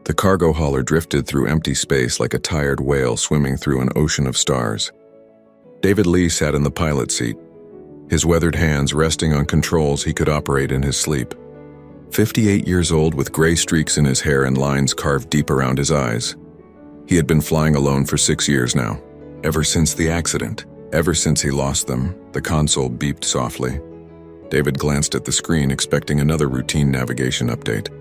The cargo hauler drifted through empty space like a tired whale swimming through an ocean of stars. David Lee sat in the pilot seat, his weathered hands resting on controls he could operate in his sleep. 58 years old with gray streaks in his hair and lines carved deep around his eyes. He had been flying alone for 6 years now. Ever since the accident, ever since he lost them, the console beeped softly. David glanced at the screen, expecting another routine navigation update.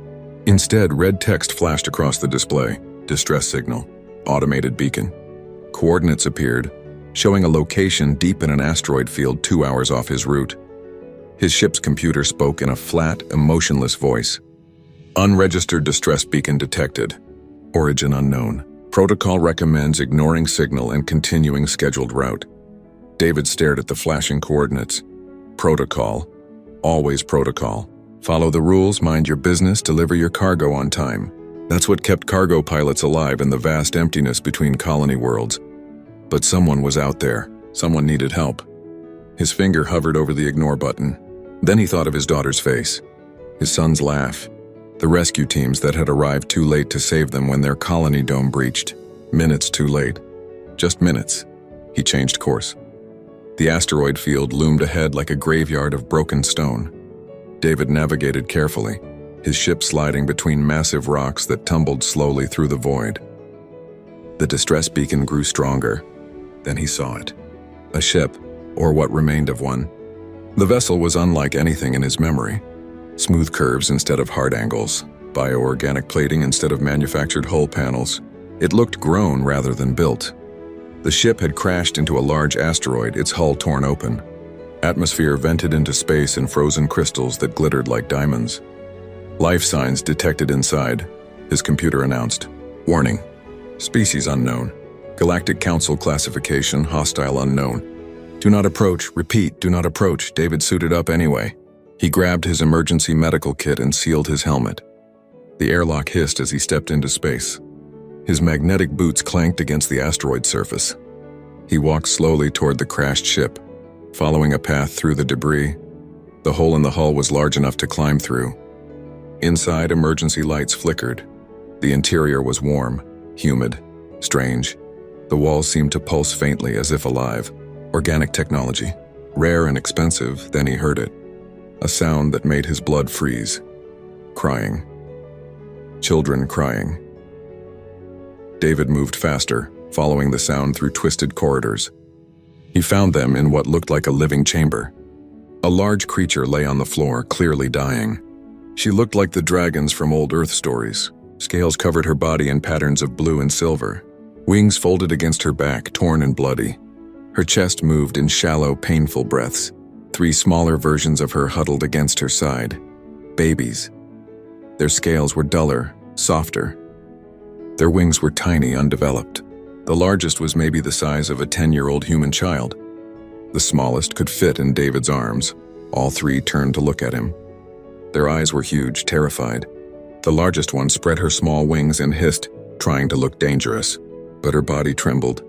Instead, red text flashed across the display. Distress signal. Automated beacon. Coordinates appeared, showing a location deep in an asteroid field 2 hours off his route. His ship's computer spoke in a flat, emotionless voice. Unregistered distress beacon detected. Origin unknown. Protocol recommends ignoring signal and continuing scheduled route. David stared at the flashing coordinates. Protocol. Always protocol. Follow the rules, mind your business, deliver your cargo on time. That's what kept cargo pilots alive in the vast emptiness between colony worlds. But someone was out there. Someone needed help. His finger hovered over the ignore button. Then he thought of his daughter's face, his son's laugh, the rescue teams that had arrived too late to save them when their colony dome breached. Minutes too late. Just minutes. He changed course. The asteroid field loomed ahead like a graveyard of broken stone. David navigated carefully, his ship sliding between massive rocks that tumbled slowly through the void. The distress beacon grew stronger. Then he saw it. A ship, or what remained of one. The vessel was unlike anything in his memory. Smooth curves instead of hard angles, bioorganic plating instead of manufactured hull panels. It looked grown rather than built. The ship had crashed into a large asteroid, its hull torn open. Atmosphere vented into space in frozen crystals that glittered like diamonds. Life signs detected inside, his computer announced. Warning. Species unknown. Galactic Council classification, hostile unknown. Do not approach, repeat, do not approach. David suited up anyway. He grabbed his emergency medical kit and sealed his helmet. The airlock hissed as he stepped into space. His magnetic boots clanked against the asteroid surface. He walked slowly toward the crashed ship, following a path through the debris. The hole in the hull was large enough to climb through. Inside, emergency lights flickered. The interior was warm, humid, strange. The walls seemed to pulse faintly as if alive. Organic technology. Rare and expensive, then he heard it. A sound that made his blood freeze. Crying. Children crying. David moved faster, following the sound through twisted corridors. He found them in what looked like a living chamber. A large creature lay on the floor, clearly dying. She looked like the dragons from old Earth stories. Scales covered her body in patterns of blue and silver. Wings folded against her back, torn and bloody. Her chest moved in shallow, painful breaths. 3 smaller versions of her huddled against her side. Babies. Their scales were duller, softer. Their wings were tiny, undeveloped. The largest was maybe the size of a 10-year-old human child. The smallest could fit in David's arms. All 3 turned to look at him. Their eyes were huge, terrified. The largest one spread her small wings and hissed, trying to look dangerous, but her body trembled.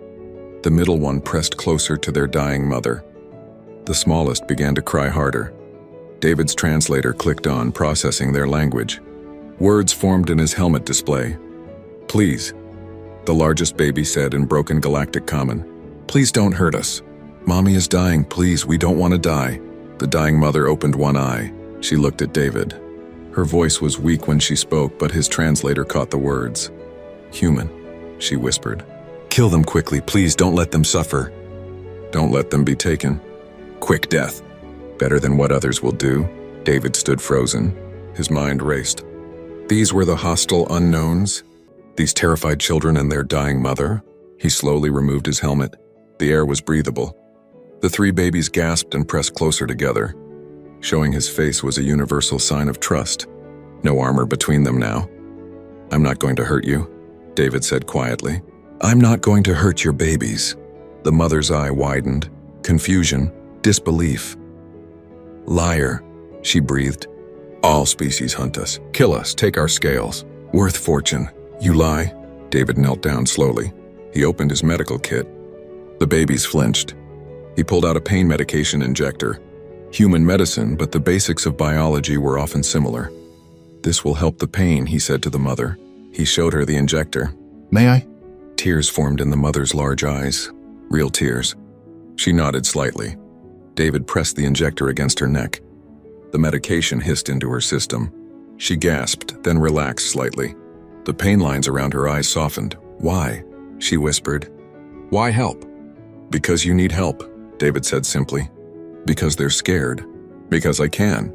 The middle one pressed closer to their dying mother. The smallest began to cry harder. David's translator clicked on, processing their language. Words formed in his helmet display. Please, the largest baby said in broken galactic common. Please don't hurt us. Mommy is dying, please, we don't want to die. The dying mother opened one eye. She looked at David. Her voice was weak when she spoke, but his translator caught the words. Human, she whispered. Kill them quickly, please, don't let them suffer. Don't let them be taken. Quick death. Better than what others will do. David stood frozen. His mind raced. These were the hostile unknowns? These terrified children and their dying mother? He slowly removed his helmet. The air was breathable. The 3 babies gasped and pressed closer together. Showing his face was a universal sign of trust. No armor between them now. I'm not going to hurt you, David said quietly. I'm not going to hurt your babies. The mother's eye widened. Confusion, disbelief. Liar, she breathed. All species hunt us, kill us, take our scales. Worth fortune. You lie. David knelt down slowly. He opened his medical kit. The babies flinched. He pulled out a pain medication injector. Human medicine, but the basics of biology were often similar. This will help the pain, he said to the mother. He showed her the injector. May I? Tears formed in the mother's large eyes. Real tears. She nodded slightly. David pressed the injector against her neck. The medication hissed into her system. She gasped, then relaxed slightly. The pain lines around her eyes softened. "Why?" she whispered. Why help? "Because you need help," David said simply. "Because they're scared. Because I can."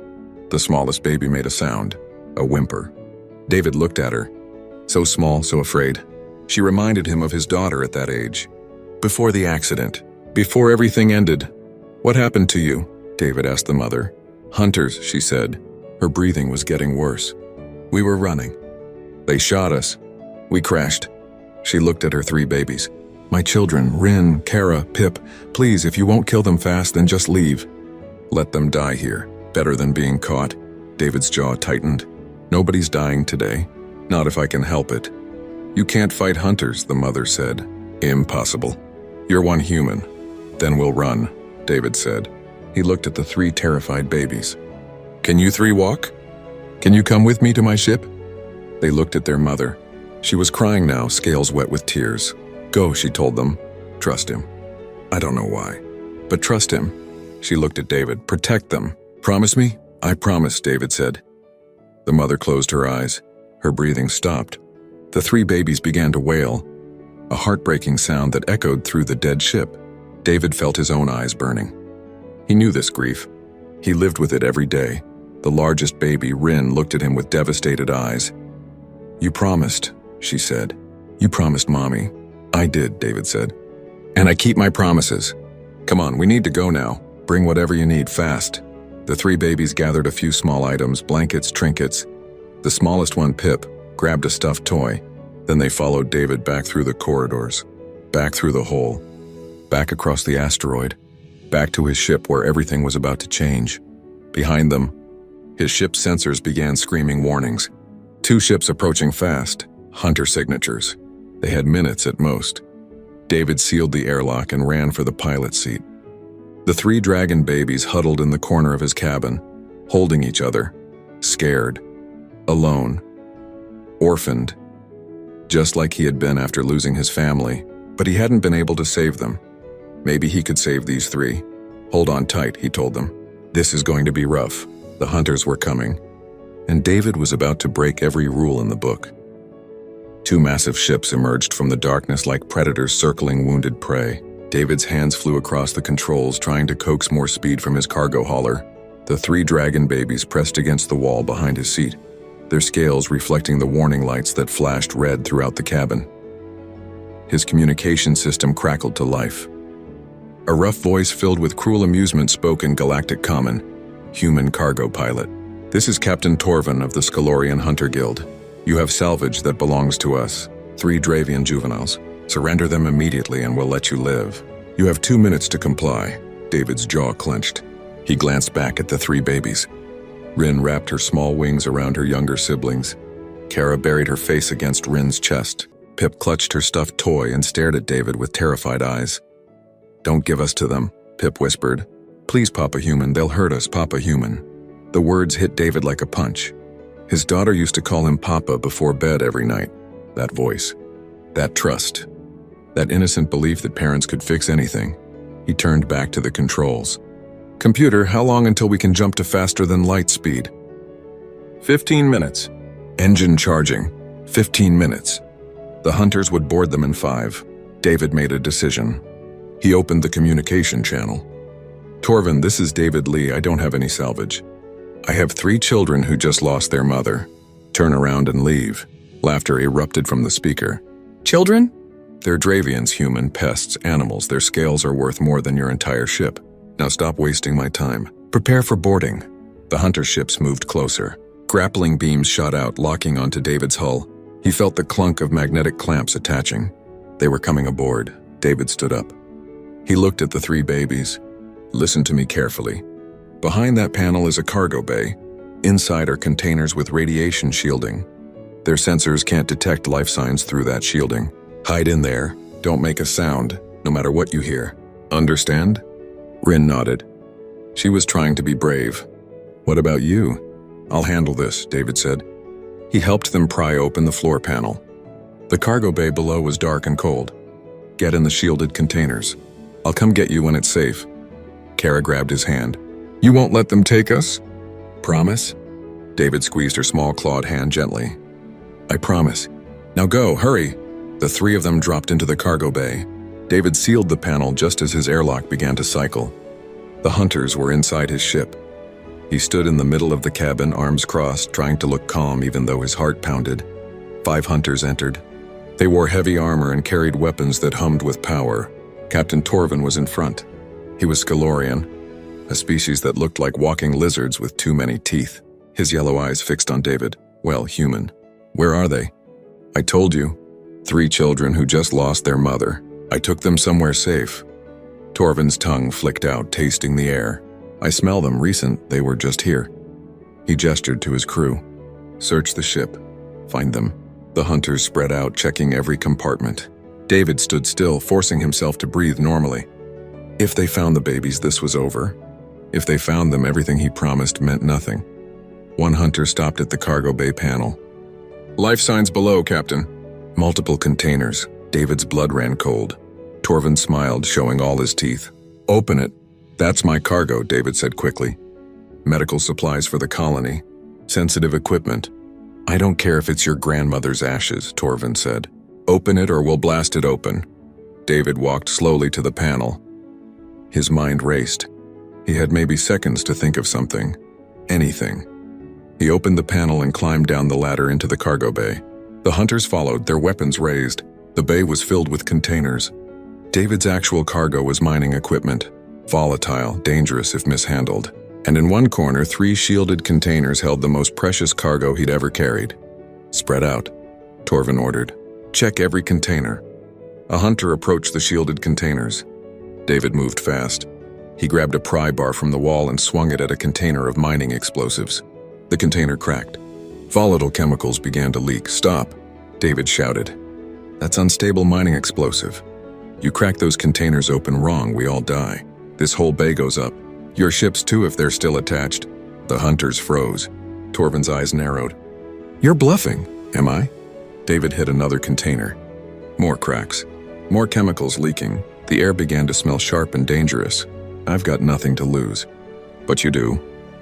The smallest baby made a sound, a whimper. David looked at her. So small, so afraid. She reminded him of his daughter at that age. Before the accident. Before everything ended. "What happened to you?" David asked the mother. "Hunters," she said. Her breathing was getting worse. "We were running. They shot us. We crashed." She looked at her 3 babies. "My children, Rin, Kara, Pip, please, if you won't kill them fast, then just leave. Let them die here. Better than being caught." David's jaw tightened. "Nobody's dying today. Not if I can help it." "You can't fight hunters," the mother said. "Impossible. You're one human." "Then we'll run," David said. He looked at the 3 terrified babies. "Can you 3 walk? Can you come with me to my ship?" They looked at their mother. She was crying now, scales wet with tears. "Go," she told them. "Trust him." "I don't know why, but trust him." She looked at David. "Protect them. Promise me?" "I promise," David said. The mother closed her eyes. Her breathing stopped. The 3 babies began to wail, a heartbreaking sound that echoed through the dead ship. David felt his own eyes burning. He knew this grief. He lived with it every day. The largest baby, Rin, looked at him with devastated eyes. "You promised," she said. "You promised Mommy." "I did," David said. "And I keep my promises. Come on, we need to go now. Bring whatever you need, fast." The 3 babies gathered a few small items, blankets, trinkets. The smallest one, Pip, grabbed a stuffed toy. Then they followed David back through the corridors, back through the hole, back across the asteroid, back to his ship where everything was about to change. Behind them, his ship's sensors began screaming warnings. 2 ships approaching fast, hunter signatures. They had minutes at most. David sealed the airlock and ran for the pilot's seat. The 3 dragon babies huddled in the corner of his cabin, holding each other, scared, alone, orphaned, just like he had been after losing his family, but he hadn't been able to save them. Maybe he could save these 3. "Hold on tight," he told them. "This is going to be rough." The hunters were coming, and David was about to break every rule in the book. 2 massive ships emerged from the darkness like predators circling wounded prey. David's hands flew across the controls, trying to coax more speed from his cargo hauler. The 3 dragon babies pressed against the wall behind his seat, their scales reflecting the warning lights that flashed red throughout the cabin. His communication system crackled to life. A rough voice filled with cruel amusement spoke in Galactic Common. "Human cargo pilot. This is Captain Torvin of the Scalorian Hunter Guild. You have salvage that belongs to us. 3 Dravian juveniles. Surrender them immediately and we'll let you live. You have 2 minutes to comply." David's jaw clenched. He glanced back at the 3 babies. Rin wrapped her small wings around her younger siblings. Kara buried her face against Rin's chest. Pip clutched her stuffed toy and stared at David with terrified eyes. "Don't give us to them," Pip whispered. "Please, Papa Human, they'll hurt us, Papa Human." The words hit David like a punch. His daughter used to call him Papa before bed every night. That voice. That trust. That innocent belief that parents could fix anything. He turned back to the controls. "Computer, how long until we can jump to faster than light speed?" 15 minutes. Engine charging. 15 minutes. The hunters would board them in 5. David made a decision. He opened the communication channel. "Torvin, this is David Lee. I don't have any salvage. I have 3 children who just lost their mother. Turn around and leave." Laughter erupted from the speaker. "Children? They're Dravians, human, pests, animals. Their scales are worth more than your entire ship. Now stop wasting my time. Prepare for boarding." The hunter ships moved closer. Grappling beams shot out, locking onto David's hull. He felt the clunk of magnetic clamps attaching. They were coming aboard. David stood up. He looked at the 3 babies. "Listen to me carefully. Behind that panel is a cargo bay. Inside are containers with radiation shielding. Their sensors can't detect life signs through that shielding. Hide in there. Don't make a sound, no matter what you hear. Understand?" Rin nodded. She was trying to be brave. "What about you?" "I'll handle this," David said. He helped them pry open the floor panel. The cargo bay below was dark and cold. "Get in the shielded containers. I'll come get you when it's safe." Kara grabbed his hand. "You won't let them take us? Promise?" David squeezed her small clawed hand gently. "I promise. Now go, hurry." The three of them dropped into the cargo bay. David sealed the panel just as his airlock began to cycle. The hunters were inside his ship. He stood in the middle of the cabin, arms crossed, trying to look calm even though his heart pounded. 5 hunters entered. They wore heavy armor and carried weapons that hummed with power. Captain Torvin was in front. He was Scalorian, a species that looked like walking lizards with too many teeth. His yellow eyes fixed on David. "Well, human. Where are they?" "I told you. 3 children who just lost their mother. I took them somewhere safe." Torvin's tongue flicked out, tasting the air. "I smell them recent. They were just here." He gestured to his crew. "Search the ship. Find them." The hunters spread out, checking every compartment. David stood still, forcing himself to breathe normally. If they found the babies, this was over. If they found them, everything he promised meant nothing. One hunter stopped at the cargo bay panel. "Life signs below, Captain." Multiple containers. David's blood ran cold. Torvin smiled, showing all his teeth. "Open it." "That's my cargo," David said quickly. "Medical supplies for the colony. Sensitive equipment." "I don't care if it's your grandmother's ashes," Torvin said. "Open it or we'll blast it open." David walked slowly to the panel. His mind raced. He had maybe seconds to think of something. Anything. He opened the panel and climbed down the ladder into the cargo bay. The hunters followed, their weapons raised. The bay was filled with containers. David's actual cargo was mining equipment. Volatile, dangerous if mishandled. And in one corner, 3 shielded containers held the most precious cargo he'd ever carried. "Spread out," Torvin ordered. "Check every container." A hunter approached the shielded containers. David moved fast. He grabbed a pry bar from the wall and swung it at a container of mining explosives. The container cracked. Volatile chemicals began to leak. "Stop," David shouted. "That's unstable mining explosive. You crack those containers open wrong, we all die. This whole bay goes up. Your ships too if they're still attached." The hunters froze. Torvin's eyes narrowed. "You're bluffing." "Am I?" David hit another container. More cracks. More chemicals leaking. The air began to smell sharp and dangerous. "I've got nothing to lose." "But you do.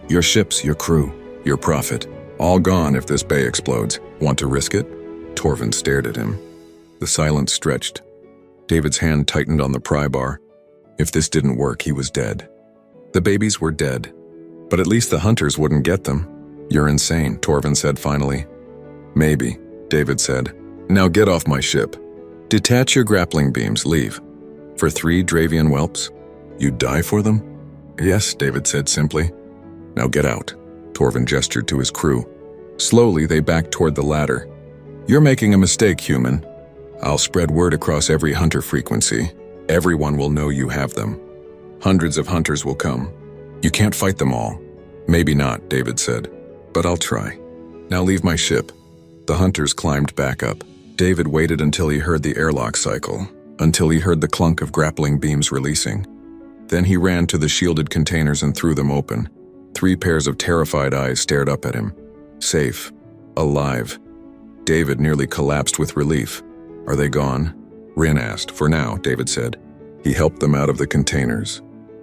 Your ships, your crew, your profit. All gone if this bay explodes. Want to risk it?" Torvin stared at him. The silence stretched. David's hand tightened on the pry bar. If this didn't work, he was dead. The babies were dead. But at least the hunters wouldn't get them. "You're insane," Torvin said finally. "Maybe," David said. "Now get off my ship. Detach your grappling beams, leave." "For 3 Dravian whelps? You'd die for them?" "Yes," David said simply. "Now get out." Torvin gestured to his crew. Slowly, they backed toward the ladder. "You're making a mistake, human. I'll spread word across every hunter frequency. Everyone will know you have them. Hundreds of hunters will come. You can't fight them all." "Maybe not," David said. "But I'll try. Now leave my ship." The hunters climbed back up. David waited until he heard the airlock cycle, until he heard the clunk of grappling beams releasing. Then he ran to the shielded containers and threw them open. 3 pairs of terrified eyes stared up at him. Safe. Alive. David nearly collapsed with relief. "Are they gone?" Rin asked. "For now," David said. He helped them out of the containers.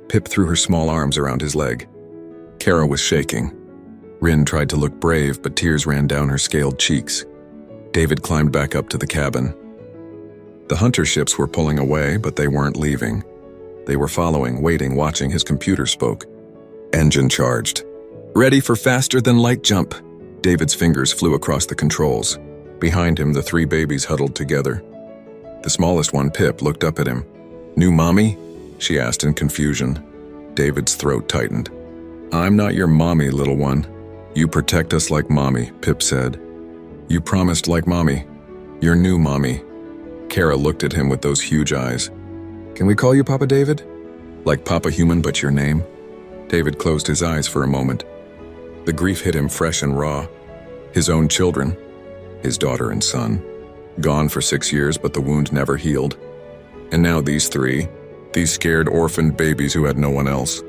Pip threw her small arms around his leg. Kara was shaking. Rin tried to look brave, but tears ran down her scaled cheeks. David climbed back up to the cabin. The hunter ships were pulling away, but they weren't leaving. They were following, waiting, watching. His computer spoke. Engine charged. "Ready for faster than light jump." David's fingers flew across the controls. Behind him, the 3 babies huddled together. The smallest one, Pip, looked up at him. "New mommy?" she asked in confusion. David's throat tightened. "I'm not your mommy, little one. You protect us like mommy," Pip said. "You promised like mommy. Your new mommy." Kara looked at him with those huge eyes. "Can we call you Papa David? Like Papa Human, but your name?" David closed his eyes for a moment. The grief hit him fresh and raw. His own children, his daughter and son, gone for 6 years, but the wound never healed. And now these 3, these scared orphaned babies who had no one else.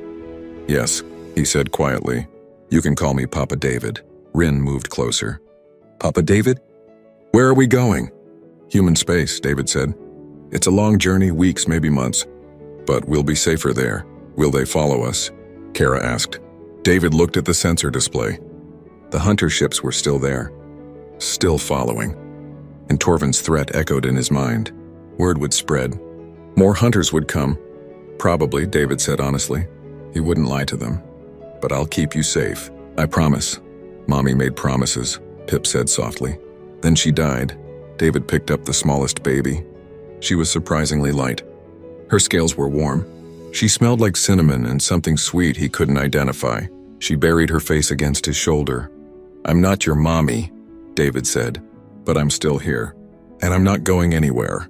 "Yes," he said quietly. "You can call me Papa David." Rin moved closer. Papa David? Where are we going? Human space, David said. It's a long journey, weeks, maybe months. But we'll be safer there. Will they follow us? Kara asked. David looked at the sensor display. The hunter ships were still there. Still following. And Torvin's threat echoed in his mind. Word would spread. More hunters would come. Probably, David said honestly. He wouldn't lie to them. But I'll keep you safe. I promise. Mommy made promises, Pip said softly. Then she died. David picked up the smallest baby. She was surprisingly light. Her scales were warm. She smelled like cinnamon and something sweet he couldn't identify. She buried her face against his shoulder. I'm not your mommy, David said, but I'm still here. And I'm not going anywhere.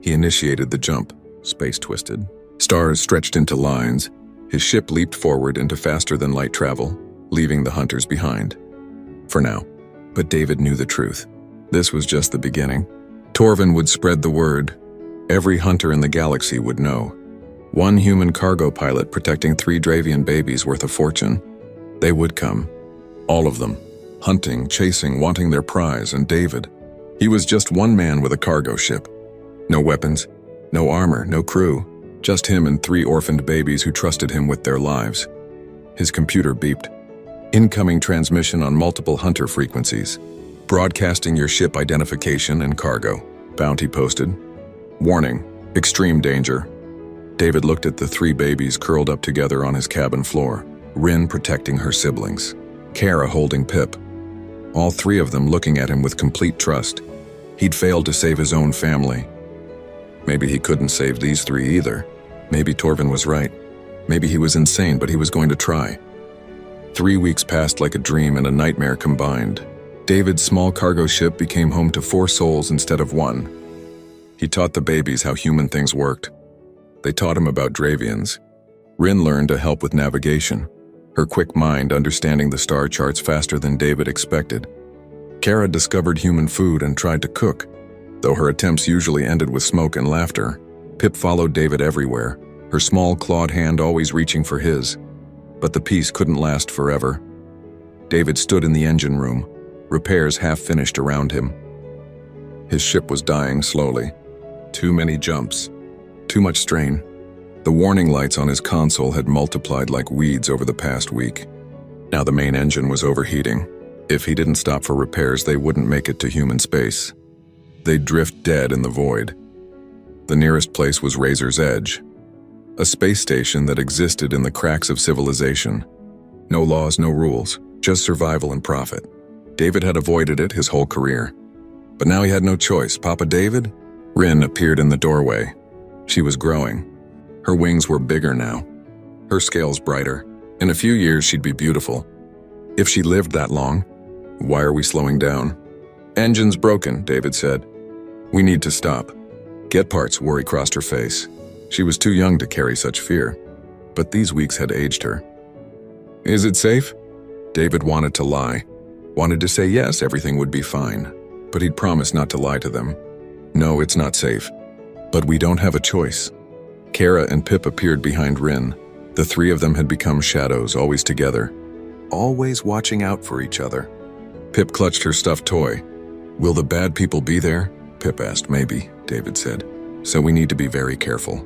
He initiated the jump. Space twisted. Stars stretched into lines. His ship leaped forward into faster-than-light travel, leaving the hunters behind. For now. But David knew the truth. This was just the beginning. Torvin would spread the word. Every hunter in the galaxy would know. One human cargo pilot protecting 3 Dravian babies worth a fortune. They would come. All of them. Hunting, chasing, wanting their prize, and David. He was just one man with a cargo ship. No weapons, no armor, no crew. Just him and 3 orphaned babies who trusted him with their lives. His computer beeped. Incoming transmission on multiple hunter frequencies. Broadcasting your ship identification and cargo. Bounty posted. Warning, extreme danger. David looked at the 3 babies curled up together on his cabin floor. Rin protecting her siblings. Kara holding Pip. All 3 of them looking at him with complete trust. He'd failed to save his own family. Maybe he couldn't save these 3 either. Maybe Torvin was right. Maybe he was insane, but he was going to try. 3 weeks passed like a dream and a nightmare combined. David's small cargo ship became home to 4 souls instead of 1. He taught the babies how human things worked. They taught him about Dravians. Rin learned to help with navigation, her quick mind understanding the star charts faster than David expected. Kara discovered human food and tried to cook. Though her attempts usually ended with smoke and laughter, Pip followed David everywhere, her small clawed hand always reaching for his. But the peace couldn't last forever. David stood in the engine room, repairs half finished around him. His ship was dying slowly. Too many jumps. Too much strain. The warning lights on his console had multiplied like weeds over the past week. Now the main engine was overheating. If he didn't stop for repairs, they wouldn't make it to human space. They'd drift dead in the void. The nearest place was Razor's Edge, a space station that existed in the cracks of civilization. No laws, no rules, just survival and profit. David had avoided it his whole career. But now he had no choice. Papa David? Rin appeared in the doorway. She was growing. Her wings were bigger now. Her scales brighter. In a few years, she'd be beautiful. If she lived that long, why are we slowing down? Engine's broken, David said. We need to stop. Get parts, worry crossed her face. She was too young to carry such fear. But these weeks had aged her. Is it safe? David wanted to lie. Wanted to say yes, everything would be fine. But he'd promised not to lie to them. No, it's not safe. But we don't have a choice. Kara and Pip appeared behind Rin. The 3 of them had become shadows, always together. Always watching out for each other. Pip clutched her stuffed toy. Will the bad people be there? Pip asked. Maybe, David said. So we need to be very careful.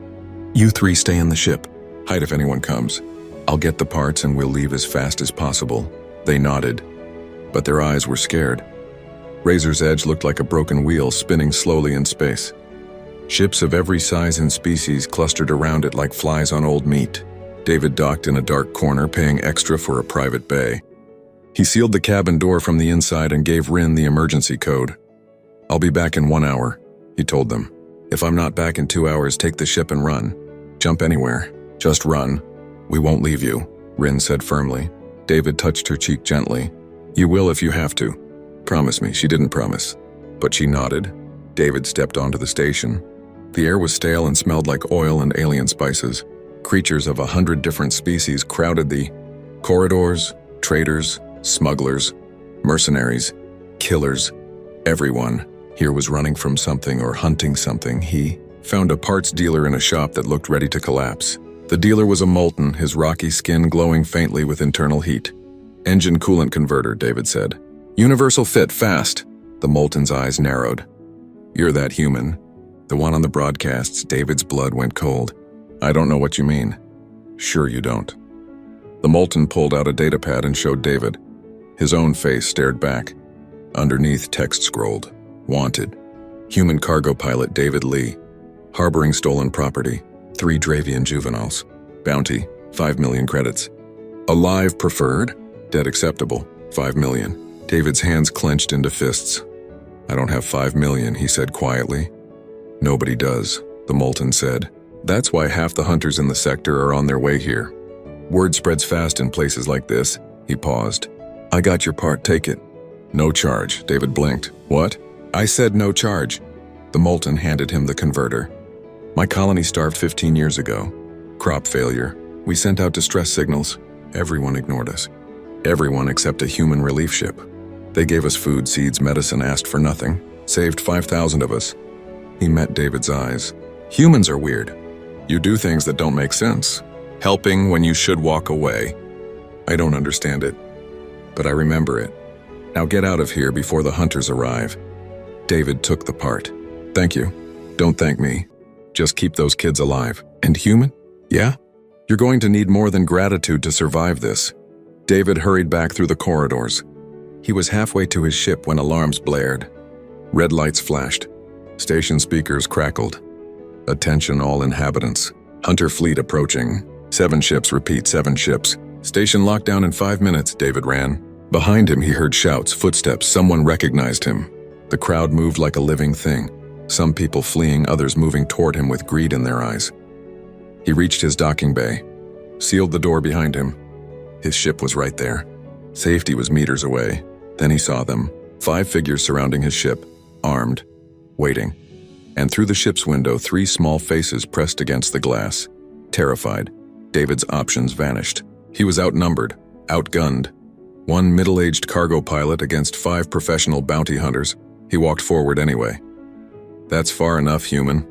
You 3 stay in the ship. Hide if anyone comes. I'll get the parts and we'll leave as fast as possible. They nodded. But their eyes were scared. Razor's Edge looked like a broken wheel spinning slowly in space. Ships of every size and species clustered around it like flies on old meat. David docked in a dark corner, paying extra for a private bay. He sealed the cabin door from the inside and gave Rin the emergency code. I'll be back in 1 hour, he told them. If I'm not back in 2 hours, take the ship and run. Jump anywhere. Just run. We won't leave you, Rin said firmly. David touched her cheek gently. You will if you have to. Promise me. She didn't promise. But she nodded. David stepped onto the station. The air was stale and smelled like oil and alien spices. Creatures of 100 different species crowded the corridors, traders, smugglers, mercenaries, killers. Everyone here was running from something or hunting something. He found a parts dealer in a shop that looked ready to collapse. The dealer was a molten, his rocky skin glowing faintly with internal heat. Engine coolant converter, David said. Universal fit, fast. The Molten's eyes narrowed. You're that human. The one on the broadcasts. David's blood went cold. I don't know what you mean. Sure you don't. The Molten pulled out a datapad and showed David. His own face stared back. Underneath, text scrolled. Wanted. Human cargo pilot David Lee. Harboring stolen property. 3 Dravian juveniles. Bounty, 5 million credits. Alive preferred. Dead acceptable, 5 million. David's hands clenched into fists. I don't have 5 million, he said quietly. Nobody does, the Molten said. That's why half the hunters in the sector are on their way here. Word spreads fast in places like this. He paused. I got your part, take it. No charge, David blinked. What? I said no charge. The Molten handed him the converter. My colony starved 15 years ago. Crop failure. We sent out distress signals. Everyone ignored us. Everyone except a human relief ship. They gave us food, seeds, medicine, asked for nothing. Saved 5,000 of us. He met David's eyes. Humans are weird. You do things that don't make sense. Helping when you should walk away. I don't understand it, but I remember it. Now get out of here before the hunters arrive. David took the part. Thank you. Don't thank me. Just keep those kids alive. And human? Yeah? You're going to need more than gratitude to survive this. David hurried back through the corridors. He was halfway to his ship when alarms blared. Red lights flashed. Station speakers crackled. Attention all inhabitants. Hunter fleet approaching. 7 ships, repeat, 7 ships. Station lockdown in 5 minutes, David ran. Behind him he heard shouts, footsteps, someone recognized him. The crowd moved like a living thing. Some people fleeing, others moving toward him with greed in their eyes. He reached his docking bay, sealed the door behind him. His ship was right there. Safety was meters away. Then he saw them, 5 figures surrounding his ship, armed, waiting. And through the ship's window, 3 small faces pressed against the glass. Terrified, David's options vanished. He was outnumbered, outgunned. 1 middle-aged cargo pilot against 5 professional bounty hunters. He walked forward anyway. That's far enough, human,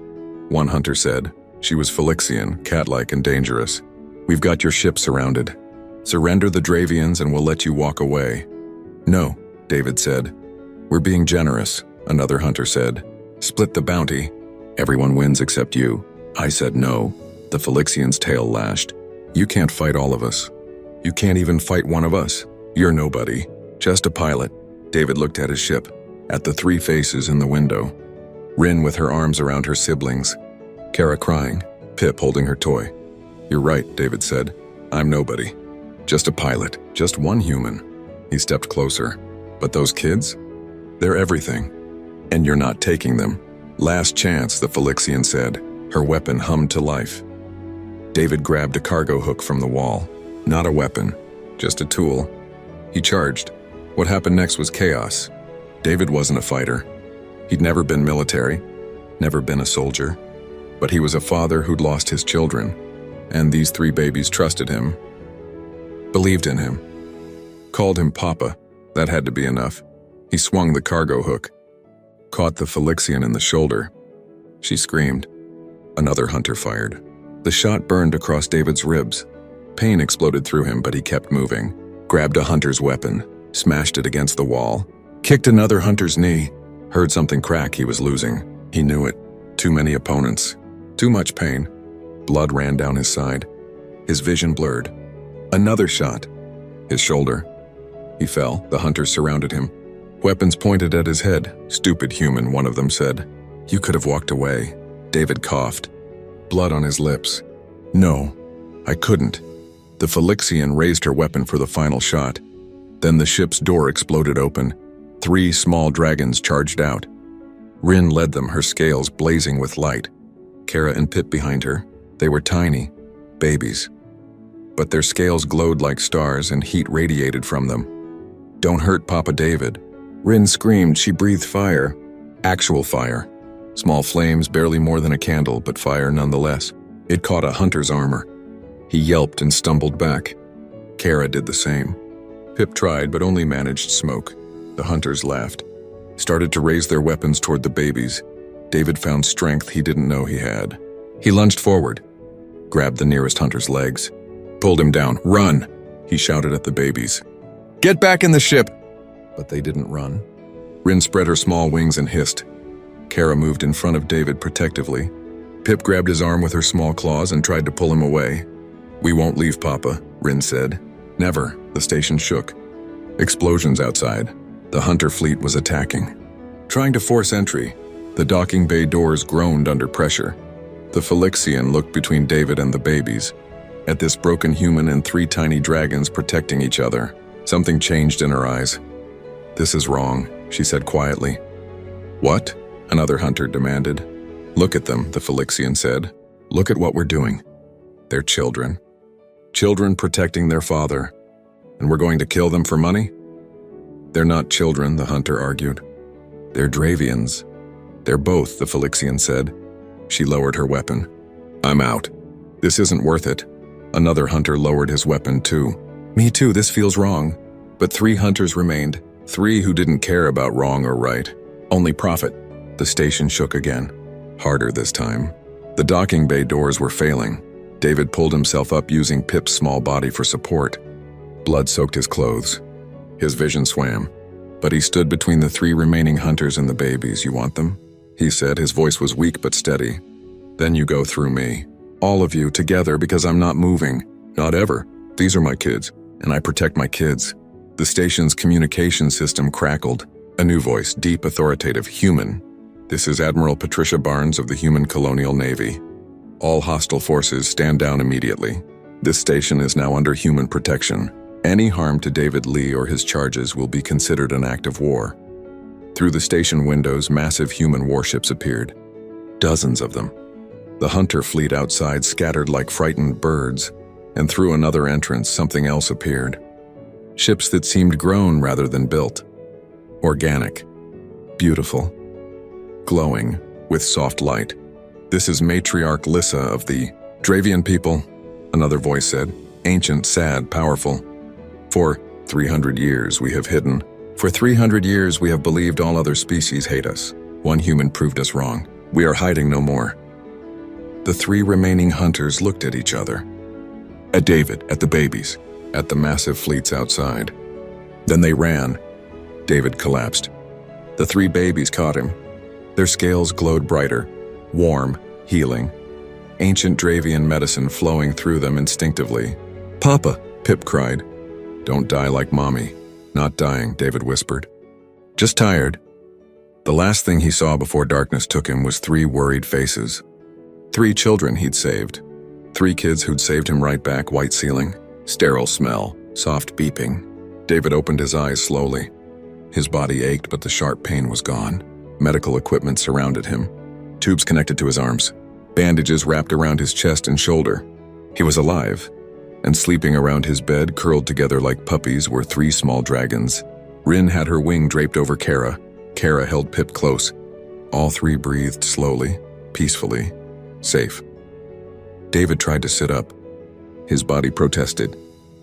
one hunter said. She was Phylixian, cat-like and dangerous. We've got your ship surrounded. Surrender the Dravians and we'll let you walk away. No, David said. We're being generous, another hunter said. Split the bounty. Everyone wins except you. I said no. The Phylixian's tail lashed. You can't fight all of us. You can't even fight one of us. You're nobody. Just a pilot. David looked at his ship, at the 3 faces in the window. Rin with her arms around her siblings. Kara crying, Pip holding her toy. You're right, David said. I'm nobody. Just a pilot, just one human. He stepped closer. But those kids? They're everything. And you're not taking them. Last chance, the Phylixian said. Her weapon hummed to life. David grabbed a cargo hook from the wall. Not a weapon, just a tool. He charged. What happened next was chaos. David wasn't a fighter. He'd never been military, never been a soldier. But he was a father who'd lost his children. And these 3 babies trusted him, believed in him, called him Papa. That had to be enough. He swung the cargo hook, caught the Phylixian in the shoulder. She screamed. Another hunter fired. The shot burned across David's ribs. Pain exploded through him, but he kept moving. Grabbed a hunter's weapon, smashed it against the wall, kicked another hunter's knee. Heard something crack. He was losing. He knew it. Too many opponents. Too much pain. Blood ran down his side. His vision blurred. Another shot. His shoulder. He fell. The hunters surrounded him. Weapons pointed at his head. Stupid human, one of them said. You could have walked away. David coughed. Blood on his lips. No, I couldn't. The Phylixian raised her weapon for the final shot. Then the ship's door exploded open. 3 small dragons charged out. Rin led them, her scales blazing with light. Kara and Pip behind her. They were tiny, babies. But their scales glowed like stars and heat radiated from them. Don't hurt Papa David. Rin screamed. She breathed fire. Actual fire. Small flames, barely more than a candle, but fire nonetheless. It caught a hunter's armor. He yelped and stumbled back. Kara did the same. Pip tried, but only managed smoke. The hunters laughed, started to raise their weapons toward the babies. David found strength he didn't know he had. He lunged forward, grabbed the nearest hunter's legs, pulled him down. Run, he shouted at the babies. Get back in the ship. but they didn't run. Rin spread her small wings and hissed. Kara moved in front of David protectively. Pip grabbed his arm with her small claws and tried to pull him away. "We won't leave, Papa," Rin said. "Never." The station shook. Explosions outside. The hunter fleet was attacking. Trying to force entry, the docking bay doors groaned under pressure. The Phylixian looked between David and the babies. At this broken human and 3 tiny dragons protecting each other, something changed in her eyes. "This is wrong," she said quietly. "What?" another hunter demanded. "Look at them," the Phylixian said. "Look at what we're doing. They're children. Children protecting their father. And we're going to kill them for money?" "They're not children," the hunter argued. "They're Dravians." "They're both," the Phylixian said. She lowered her weapon. "I'm out. This isn't worth it." Another hunter lowered his weapon too. "Me too, this feels wrong." But 3 hunters remained, 3 who didn't care about wrong or right. Only profit. The station shook again. Harder this time. The docking bay doors were failing. David pulled himself up using Pip's small body for support. Blood soaked his clothes. His vision swam. But he stood between the 3 remaining hunters and the babies. "You want them?" he said. His voice was weak but steady. "Then you go through me. All of you together, because I'm not moving. Not ever. These are my kids, and I protect my kids." The station's communication system crackled. A new voice, deep, authoritative, human. "This is Admiral Patricia Barnes of the Human Colonial Navy. All hostile forces stand down immediately. This station is now under human protection. Any harm to David Lee or his charges will be considered an act of war." Through the station windows, massive human warships appeared. Dozens of them. The hunter fleet outside scattered like frightened birds, and through another entrance something else appeared. Ships that seemed grown rather than built. Organic. Beautiful. Glowing, with soft light. "This is Matriarch Lissa of the Dravian people," another voice said. "Ancient, sad, powerful. For 300 years we have hidden. For 300 years we have believed all other species hate us. One human proved us wrong. We are hiding no more." The 3 remaining hunters looked at each other. At David, at the babies, at the massive fleets outside. Then they ran. David collapsed. The 3 babies caught him. Their scales glowed brighter, warm, healing. Ancient Dravian medicine flowing through them instinctively. "Papa," Pip cried. "Don't die like Mommy." "Not dying," David whispered. "Just tired." The last thing he saw before darkness took him was 3 worried faces. 3 children he'd saved. 3 kids who'd saved him right back, white ceiling, sterile smell, soft beeping. David opened his eyes slowly. His body ached, but the sharp pain was gone. Medical equipment surrounded him. Tubes connected to his arms. Bandages wrapped around his chest and shoulder. He was alive. And sleeping around his bed, curled together like puppies, were 3 small dragons. Rin had her wing draped over Kara. Kara held Pip close. All 3 breathed slowly, peacefully, safe. David tried to sit up. His body protested.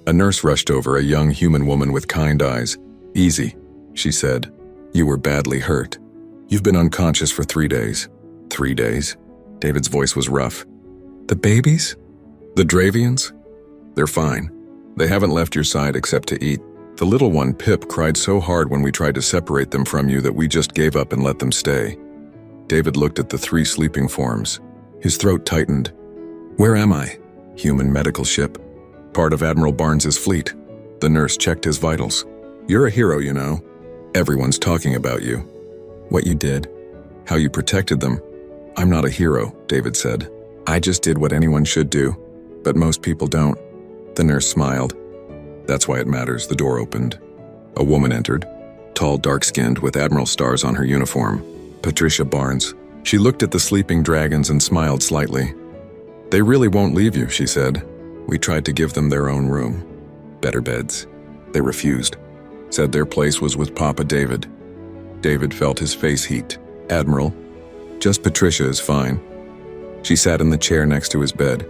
A nurse rushed over, a young human woman with kind eyes. "Easy," she said. "You were badly hurt. You've been unconscious for 3 days." 3 days? David's voice was rough. "The babies? The Dravians? They're fine. They haven't left your side except to eat. The little one, Pip, cried so hard when we tried to separate them from you that we just gave up and let them stay." David looked at the 3 sleeping forms. His throat tightened. "Where am I?" "Human medical ship. Part of Admiral Barnes's fleet." The nurse checked his vitals. "You're a hero, you know. Everyone's talking about you. What you did. How you protected them." "I'm not a hero," David said. "I just did what anyone should do. But most people don't." The nurse smiled. "That's why it matters." The door opened. A woman entered. Tall, dark-skinned, with Admiral stars on her uniform. Patricia Barnes. She looked at the sleeping dragons and smiled slightly. "They really won't leave you," she said. "We tried to give them their own room. Better beds. They refused. Said their place was with Papa David." David felt his face heat. "Admiral, just Patricia is fine." She sat in the chair next to his bed.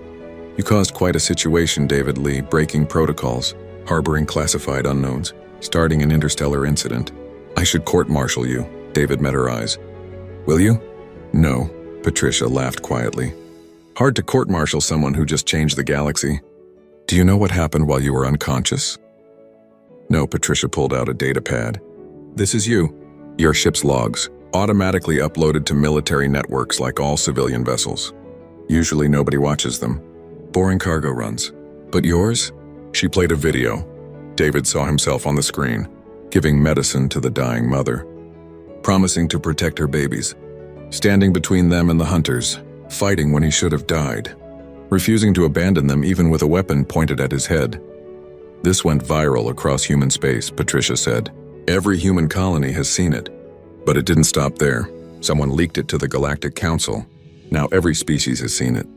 "You caused quite a situation, David Lee, breaking protocols, harboring classified unknowns, starting an interstellar incident. I should court-martial you." David met her eyes. "Will you?" "No," Patricia laughed quietly. "Hard to court-martial someone who just changed the galaxy. Do you know what happened while you were unconscious?" "No," Patricia pulled out a data pad. This is you. Your ship's logs, automatically uploaded to military networks like all civilian vessels. Usually nobody watches them. Boring cargo runs. But yours? She played a video. David saw himself on the screen, giving medicine to the dying mother, promising to protect her babies, standing between them and the hunters, fighting when he should have died, refusing to abandon them even with a weapon pointed at his head. This went viral across human space, Patricia said. Every human colony has seen it. But it didn't stop there. Someone leaked it to the Galactic Council. Now every species has seen it.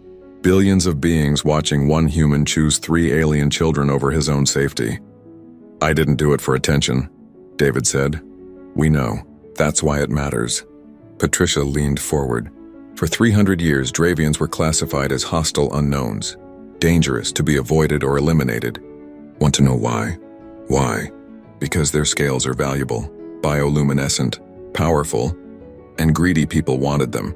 Billions of beings watching one human choose 3 alien children over his own safety. I didn't do it for attention, David said. We know. That's why it matters. Patricia leaned forward. For 300 years, Dravians were classified as hostile unknowns, dangerous to be avoided or eliminated. Want to know why? Why? Because their scales are valuable, bioluminescent, powerful, and greedy people wanted them.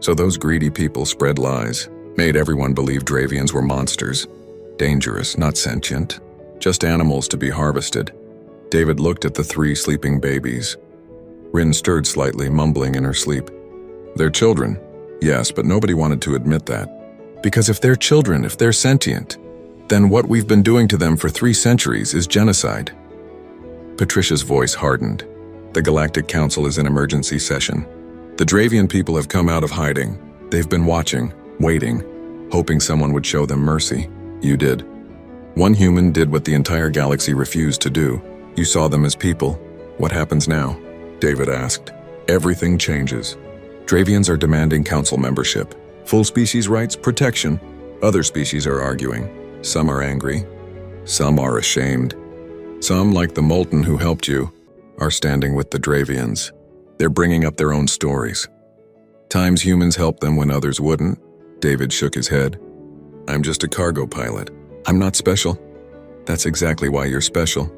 So those greedy people spread lies, made everyone believe Dravians were monsters, dangerous, not sentient, just animals to be harvested. David looked at the 3 sleeping babies. Rin stirred slightly, mumbling in her sleep. They're children, yes, but nobody wanted to admit that. Because if they're children, if they're sentient, then what we've been doing to them for 3 centuries is genocide. Patricia's voice hardened. The Galactic Council is in emergency session. The Dravian people have come out of hiding. They've been watching, waiting, hoping someone would show them mercy. You did. One human did what the entire galaxy refused to do. You saw them as people. What happens now? David asked. Everything changes. Dravians are demanding council membership. Full species rights, protection. Other species are arguing. Some are angry. Some are ashamed. Some, like the Molten who helped you, are standing with the Dravians. They're bringing up their own stories. Times humans helped them when others wouldn't. David shook his head. I'm just a cargo pilot. I'm not special. That's exactly why you're special.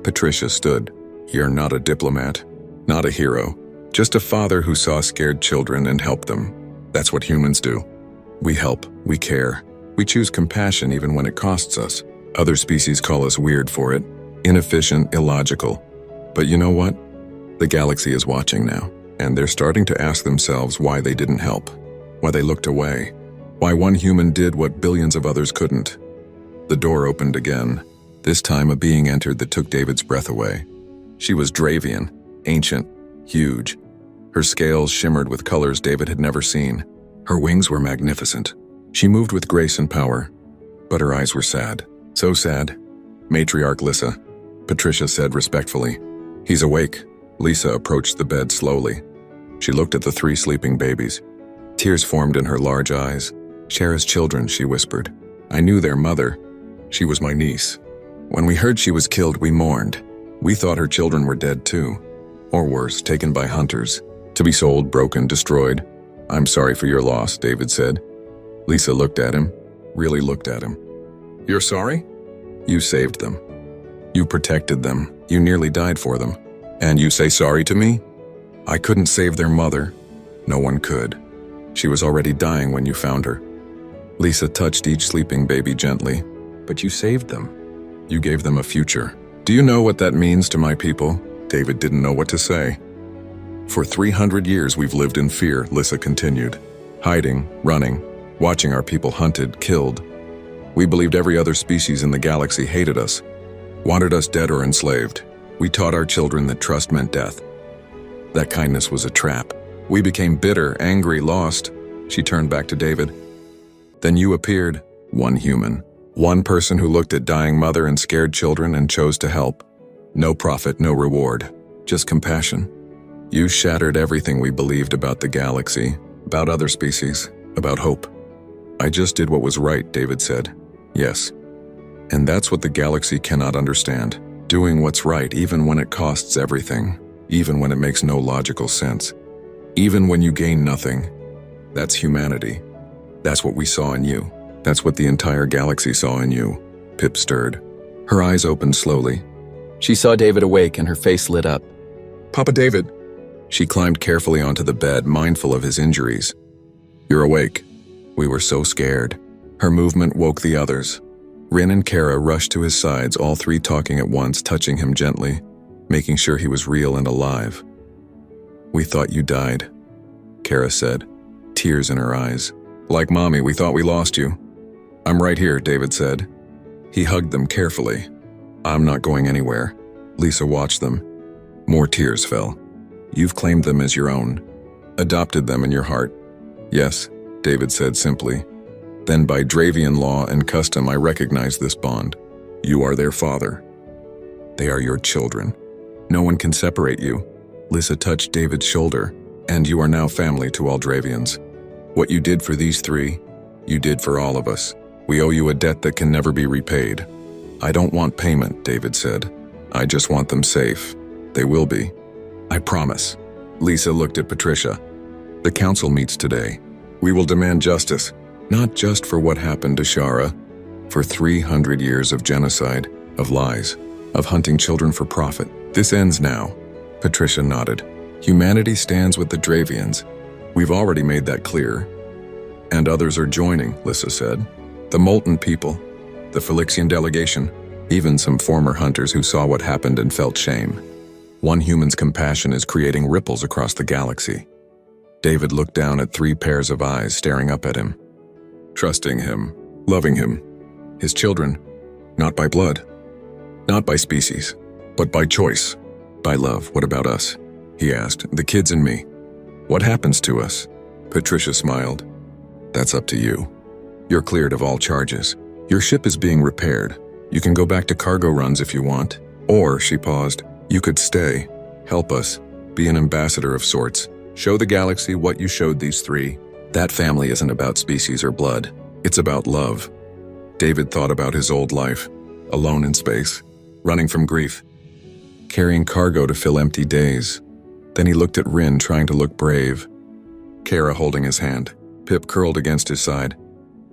Patricia stood. You're not a diplomat, not a hero, just a father who saw scared children and helped them. That's what humans do. We help, we care. We choose compassion even when it costs us. Other species call us weird for it, inefficient, illogical. But you know what? The galaxy is watching now, and they're starting to ask themselves why they didn't help, why they looked away, why one human did what billions of others couldn't. The door opened again. This time a being entered that took David's breath away. She was Dravian, ancient, huge. Her scales shimmered with colors David had never seen. Her wings were magnificent. She moved with grace and power, but her eyes were sad. So sad. Matriarch Lisa, Patricia said respectfully. He's awake. Lisa approached the bed slowly. She looked at the 3 sleeping babies. Tears formed in her large eyes. Shara's children, she whispered. I knew their mother. She was my niece. When we heard she was killed, we mourned. We thought her children were dead too. Or worse, taken by hunters. To be sold, broken, destroyed. I'm sorry for your loss, David said. Lisa looked at him, really looked at him. You're sorry? You saved them. You protected them. You nearly died for them. And you say sorry to me? I couldn't save their mother. No one could. She was already dying when you found her. Lisa touched each sleeping baby gently. But you saved them. You gave them a future. Do you know what that means to my people? David didn't know what to say. For 300 years we've lived in fear, Lisa continued. Hiding, running, watching our people hunted, killed. We believed every other species in the galaxy hated us, wanted us dead or enslaved. We taught our children that trust meant death. That kindness was a trap. We became bitter, angry, lost. She turned back to David. Then you appeared, one human. One person who looked at dying mother and scared children and chose to help. No profit, no reward, just compassion. You shattered everything we believed about the galaxy, about other species, about hope. I just did what was right, David said. Yes. And that's what the galaxy cannot understand. Doing what's right even when it costs everything, even when it makes no logical sense, even when you gain nothing. That's humanity. That's what we saw in you. That's what the entire galaxy saw in you. Pip stirred. Her eyes opened slowly. She saw David awake and her face lit up. Papa David. She climbed carefully onto the bed, mindful of his injuries. You're awake. We were so scared. Her movement woke the others. Rin and Kara rushed to his sides, all 3 talking at once, touching him gently. making sure he was real and alive. "We thought you died," Kara said, tears in her eyes. "Like Mommy, we thought we lost you." "I'm right here," David said. He hugged them carefully. "I'm not going anywhere." Lisa watched them. More tears fell. "You've claimed them as your own, adopted them in your heart." "Yes," David said simply. "Then by Dravian law and custom I recognize this bond. You are their father. They are your children. No one can separate you." Lisa touched David's shoulder. "And you are now family to all Dravians. What you did for these three, you did for all of us. We owe you a debt that can never be repaid." "I don't want payment," David said. "I just want them safe. They will be. I promise." Lisa looked at Patricia. "The council meets today. We will demand justice, not just for what happened to Shara, for 300 years of genocide, of lies, of hunting children for profit. This ends now." Patricia nodded. "Humanity stands with the Dravians. We've already made that clear." "And others are joining," Lisa said. "The Molten people, the Felixian delegation, even some former hunters who saw what happened and felt shame. One human's compassion is creating ripples across the galaxy." David looked down at 3 pairs of eyes staring up at him. Trusting him, loving him, his children, not by blood, not by species, but by choice, by love. "What about us?" he asked. "The kids and me. What happens to us?" Patricia smiled. "That's up to you. You're cleared of all charges. Your ship is being repaired. You can go back to cargo runs if you want. Or," she paused, "you could stay, help us, be an ambassador of sorts. Show the galaxy what you showed these 3. That family isn't about species or blood. It's about love." David thought about his old life, alone in space, running from grief, carrying cargo to fill empty days. Then he looked at Rin trying to look brave, Kara holding his hand. Pip curled against his side.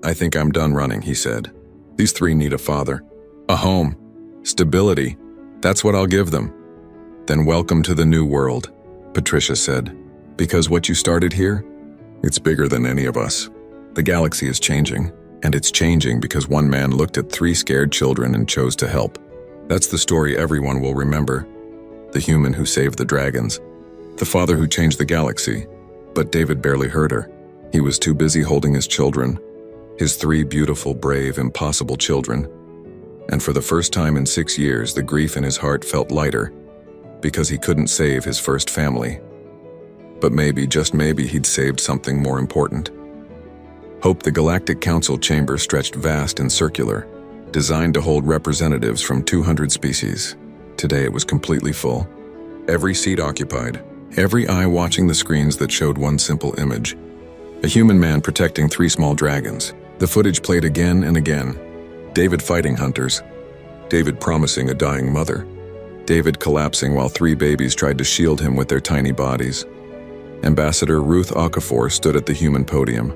"I think I'm done running," he said. "These 3 need a father, a home, stability. That's what I'll give them." "Then welcome to the new world," Patricia said. "Because what you started here, it's bigger than any of us. The galaxy is changing, and it's changing because one man looked at 3 scared children and chose to help. That's the story everyone will remember. The human who saved the dragons, the father who changed the galaxy." But David barely heard her. He was too busy holding his children, his 3 beautiful, brave, impossible children. And for the first time in 6 years, the grief in his heart felt lighter, because he couldn't save his first family. But maybe, just maybe, he'd saved something more important. Hope. The Galactic Council chamber stretched vast and circular, designed to hold representatives from 200 species. Today it was completely full. Every seat occupied, every eye watching the screens that showed one simple image. A human man protecting 3 small dragons. The footage played again and again. David fighting hunters. David promising a dying mother. David collapsing while 3 babies tried to shield him with their tiny bodies. Ambassador Ruth Okafor stood at the human podium.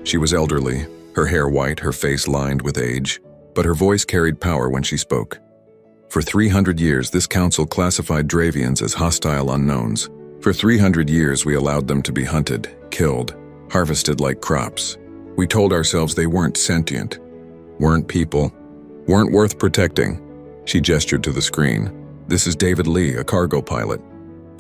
She was elderly, her hair white, her face lined with age, but her voice carried power when she spoke. For 300 years, this council classified Dravians as hostile unknowns. For 300 years, we allowed them to be hunted, killed, harvested like crops. We told ourselves they weren't sentient, weren't people, weren't worth protecting. She gestured to the screen. This is David Lee, a cargo pilot.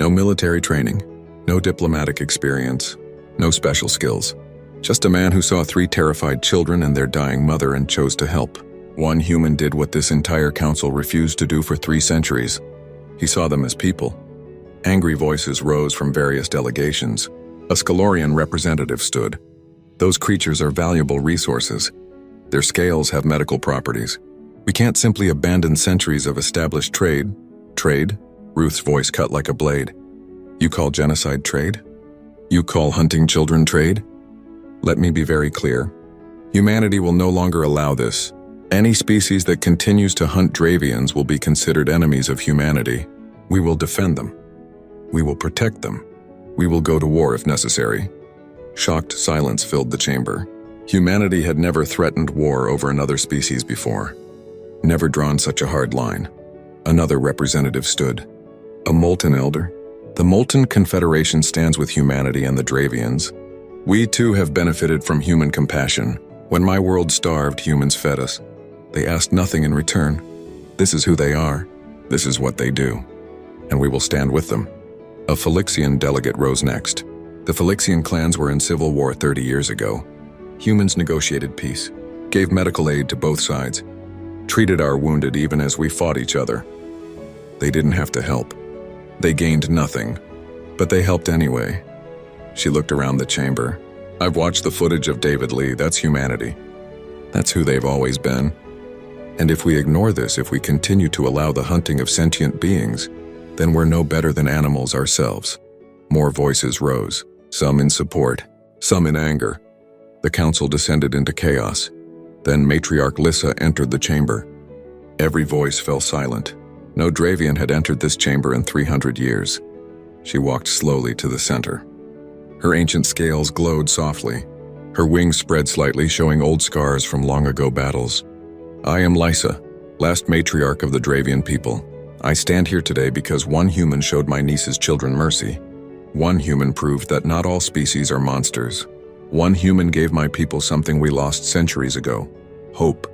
No military training, no diplomatic experience, no special skills. Just a man who saw 3 terrified children and their dying mother and chose to help. One human did what this entire council refused to do for 3 centuries. He saw them as people. Angry voices rose from various delegations. A Scalorian representative stood. Those creatures are valuable resources. Their scales have medical properties. We can't simply abandon centuries of established trade. Trade? Ruth's voice cut like a blade. You call genocide trade? You call hunting children trade? Let me be very clear. Humanity will no longer allow this. Any species that continues to hunt Dravians will be considered enemies of humanity. We will defend them. We will protect them. We will go to war if necessary. Shocked silence filled the chamber. Humanity had never threatened war over another species before. Never drawn such a hard line. Another representative stood. A Molten elder. The Molten Confederation stands with humanity and the Dravians. We too have benefited from human compassion. When my world starved, humans fed us. They asked nothing in return. This is who they are. This is what they do. and we will stand with them. A Phylixian delegate rose next. The Phylixian clans were in civil war 30 years ago. Humans negotiated peace, gave medical aid to both sides, treated our wounded even as we fought each other. They didn't have to help. They gained nothing, but they helped anyway. She looked around the chamber. I've watched the footage of David Lee. That's humanity. That's who they've always been. And if we ignore this, if we continue to allow the hunting of sentient beings, then we're no better than animals ourselves. More voices rose, some in support, some in anger. The council descended into chaos. Then Matriarch Lyssa entered the chamber. Every voice fell silent. No Dravian had entered this chamber in 300 years. She walked slowly to the center. Her ancient scales glowed softly. Her wings spread slightly, showing old scars from long ago battles. I am Lyssa, last matriarch of the Dravian people. I stand here today because one human showed my niece's children mercy. One human proved that not all species are monsters. One human gave my people something we lost centuries ago: hope.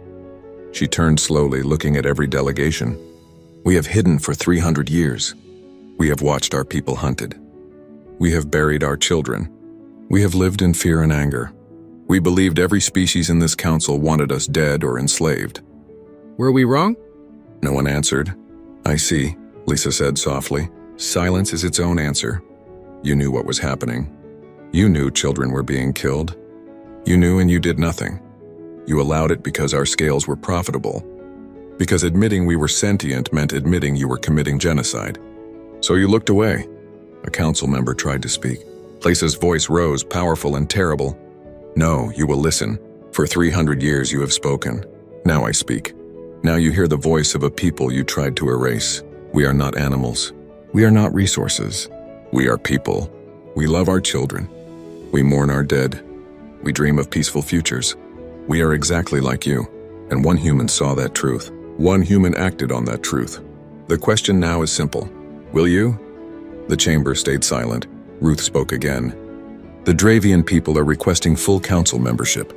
She turned slowly, looking at every delegation. We have hidden for 300 years. We have watched our people hunted. We have buried our children. We have lived in fear and anger. We believed every species in this council wanted us dead or enslaved. Were we wrong? No one answered. I see, Lyssa said softly. Silence is its own answer. You knew what was happening. You knew children were being killed. You knew and you did nothing. You allowed it because our scales were profitable. Because admitting we were sentient meant admitting you were committing genocide. So you looked away. A council member tried to speak. Lyssa's voice rose, powerful and terrible. No, you will listen. For 300 years you have spoken. Now I speak. Now you hear the voice of a people you tried to erase. We are not animals. We are not resources. We are people. We love our children. We mourn our dead. We dream of peaceful futures. We are exactly like you. And one human saw that truth. One human acted on that truth. The question now is simple. Will you? The chamber stayed silent. Ruth spoke again. The Dravian people are requesting full council membership,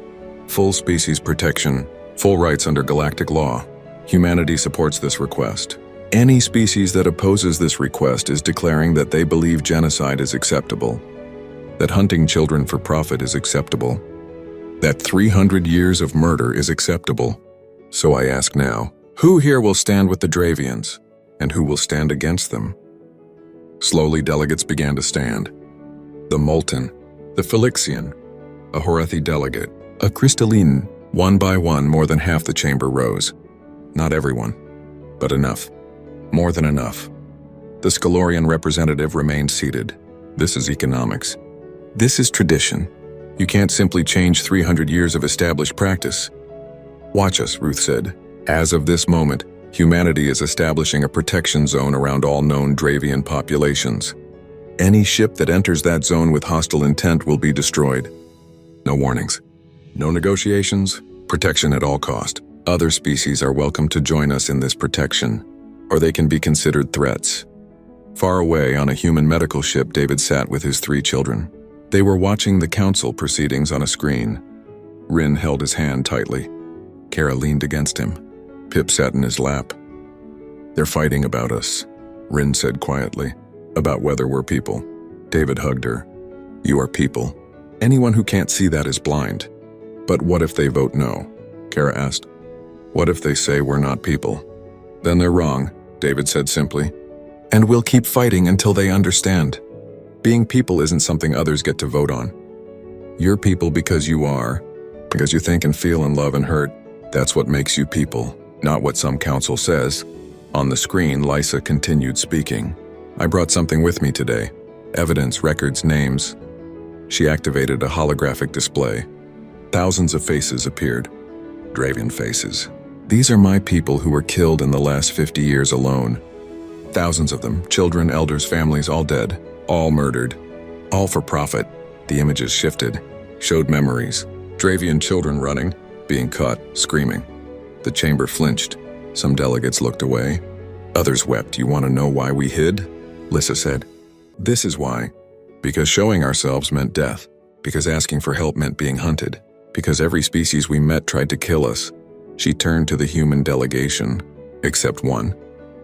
full species protection, full rights under galactic law. Humanity supports this request. Any species that opposes this request is declaring that they believe genocide is acceptable, that hunting children for profit is acceptable, that 300 years of murder is acceptable. So I ask now, who here will stand with the Dravians, and who will stand against them? Slowly, delegates began to stand. The Molten, the Phylixian, a Horethi delegate, a Crystalline. One by one, more than half the chamber rose. Not everyone, but enough. More than enough. The Scalorian representative remained seated. This is economics. This is tradition. You can't simply change 300 years of established practice. Watch us, Ruth said. As of this moment, humanity is establishing a protection zone around all known Dravian populations. Any ship that enters that zone with hostile intent will be destroyed. No warnings. No negotiations. Protection at all cost. Other species are welcome to join us in this protection, or they can be considered threats. Far away on a human medical ship, David sat with his 3 children. They were watching the council proceedings on a screen. Rin held his hand tightly. Kara leaned against him. Pip sat in his lap. They're fighting about us, Rin said quietly. About whether we're people. David hugged her. You are people. Anyone who can't see that is blind. But what if they vote no? Kara asked. What if they say we're not people? Then they're wrong, David said simply. And we'll keep fighting until they understand. Being people isn't something others get to vote on. You're people because you are, because you think and feel and love and hurt. That's what makes you people, not what some council says. On the screen, Lyssa continued speaking. I brought something with me today. Evidence, records, names. She activated a holographic display. Thousands of faces appeared. Dravian faces. These are my people who were killed in the last 50 years alone. Thousands of them, children, elders, families, all dead, all murdered, all for profit. The images shifted, showed memories. Dravian children running, being caught, screaming. The chamber flinched. Some delegates looked away. Others wept. You want to know why we hid? Lyssa said. This is why. Because showing ourselves meant death. Because asking for help meant being hunted. Because every species we met tried to kill us. She turned to the human delegation, except one.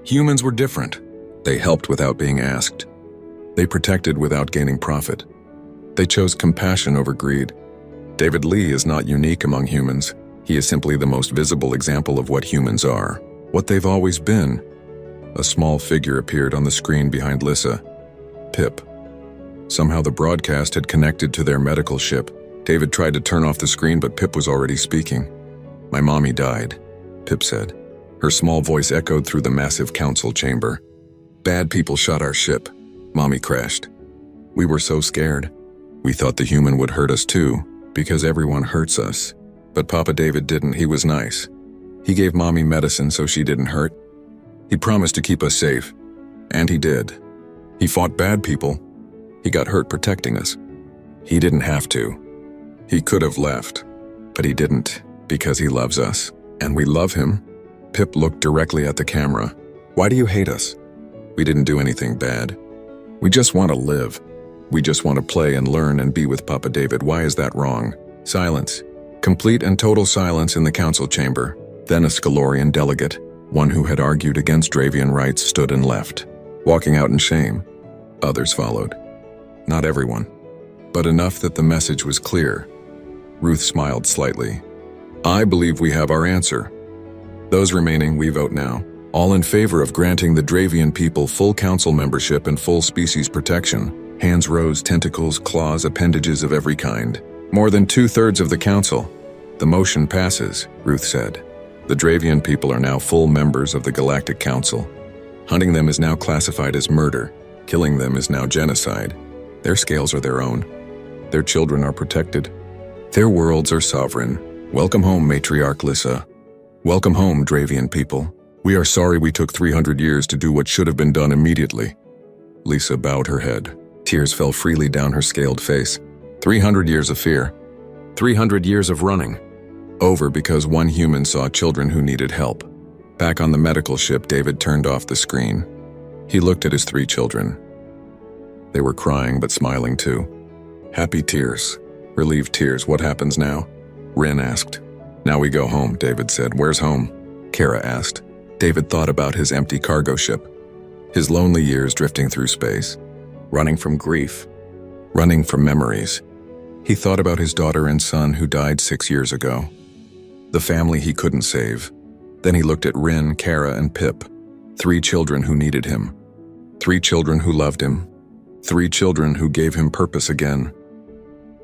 Humans were different. They helped without being asked. They protected without gaining profit. They chose compassion over greed. David Lee is not unique among humans. He is simply the most visible example of what humans are, what they've always been. A small figure appeared on the screen behind Lissa. Pip. Somehow the broadcast had connected to their medical ship. David tried to turn off the screen, but Pip was already speaking. "My mommy died," Pip said. Her small voice echoed through the massive council chamber. "Bad people shot our ship. Mommy crashed. We were so scared. We thought the human would hurt us too, because everyone hurts us. But Papa David didn't. He was nice. He gave Mommy medicine so she didn't hurt. He promised to keep us safe. And he did. He fought bad people. He got hurt protecting us. He didn't have to. He could have left. But he didn't, because he loves us. And we love him." Pip looked directly at the camera. "Why do you hate us? We didn't do anything bad. We just want to live. We just want to play and learn and be with Papa David. Why is that wrong?" Silence. Complete and total silence in the council chamber. Then a Scalorian delegate, one who had argued against Dravian rights, stood and left, walking out in shame. Others followed. Not everyone, but enough that the message was clear. Ruth smiled slightly. "I believe we have our answer. Those remaining, we vote now. All in favor of granting the Dravian people full council membership and full species protection." Hands rose, tentacles, claws, appendages of every kind. "More than 2/3 of the council. The motion passes," Ruth said. "The Dravian people are now full members of the Galactic Council. Hunting them is now classified as murder. Killing them is now genocide. Their scales are their own. Their children are protected. Their worlds are sovereign. Welcome home, Matriarch Lissa. Welcome home, Dravian people. We are sorry we took 300 years to do what should have been done immediately." Lissa bowed her head. Tears fell freely down her scaled face. 300 years of fear. 300 years of running. Over because one human saw children who needed help. Back on the medical ship, David turned off the screen. He looked at his 3 children. They were crying but smiling too. Happy tears. Relieved tears. "What happens now?" Rin asked. "Now we go home," David said. "Where's home?" Kara asked. David thought about his empty cargo ship. His lonely years drifting through space. Running from grief. Running from memories. He thought about his daughter and son who died 6 years ago. The family he couldn't save. Then he looked at Rin, Kara, and Pip. 3 children who needed him. 3 children who loved him. 3 children who gave him purpose again.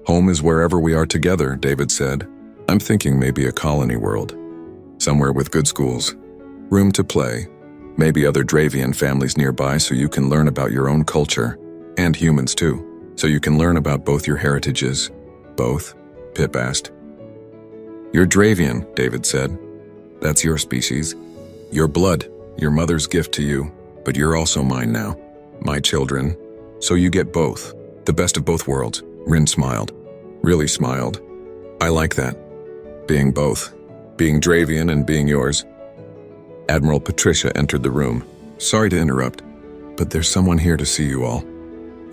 "Home is wherever we are together," David said. "I'm thinking maybe a colony world. Somewhere with good schools. Room to play. Maybe other Dravian families nearby so you can learn about your own culture. And humans too. So you can learn about both your heritages." "Both?" Pip asked. "You're Dravian," David said. "That's your species. Your blood, your mother's gift to you. But you're also mine now. My children. So you get both. The best of both worlds." Rin smiled. Really smiled. "I like that. Being both. Being Dravian and being yours." Admiral Patricia entered the room. "Sorry to interrupt, but there's someone here to see you all."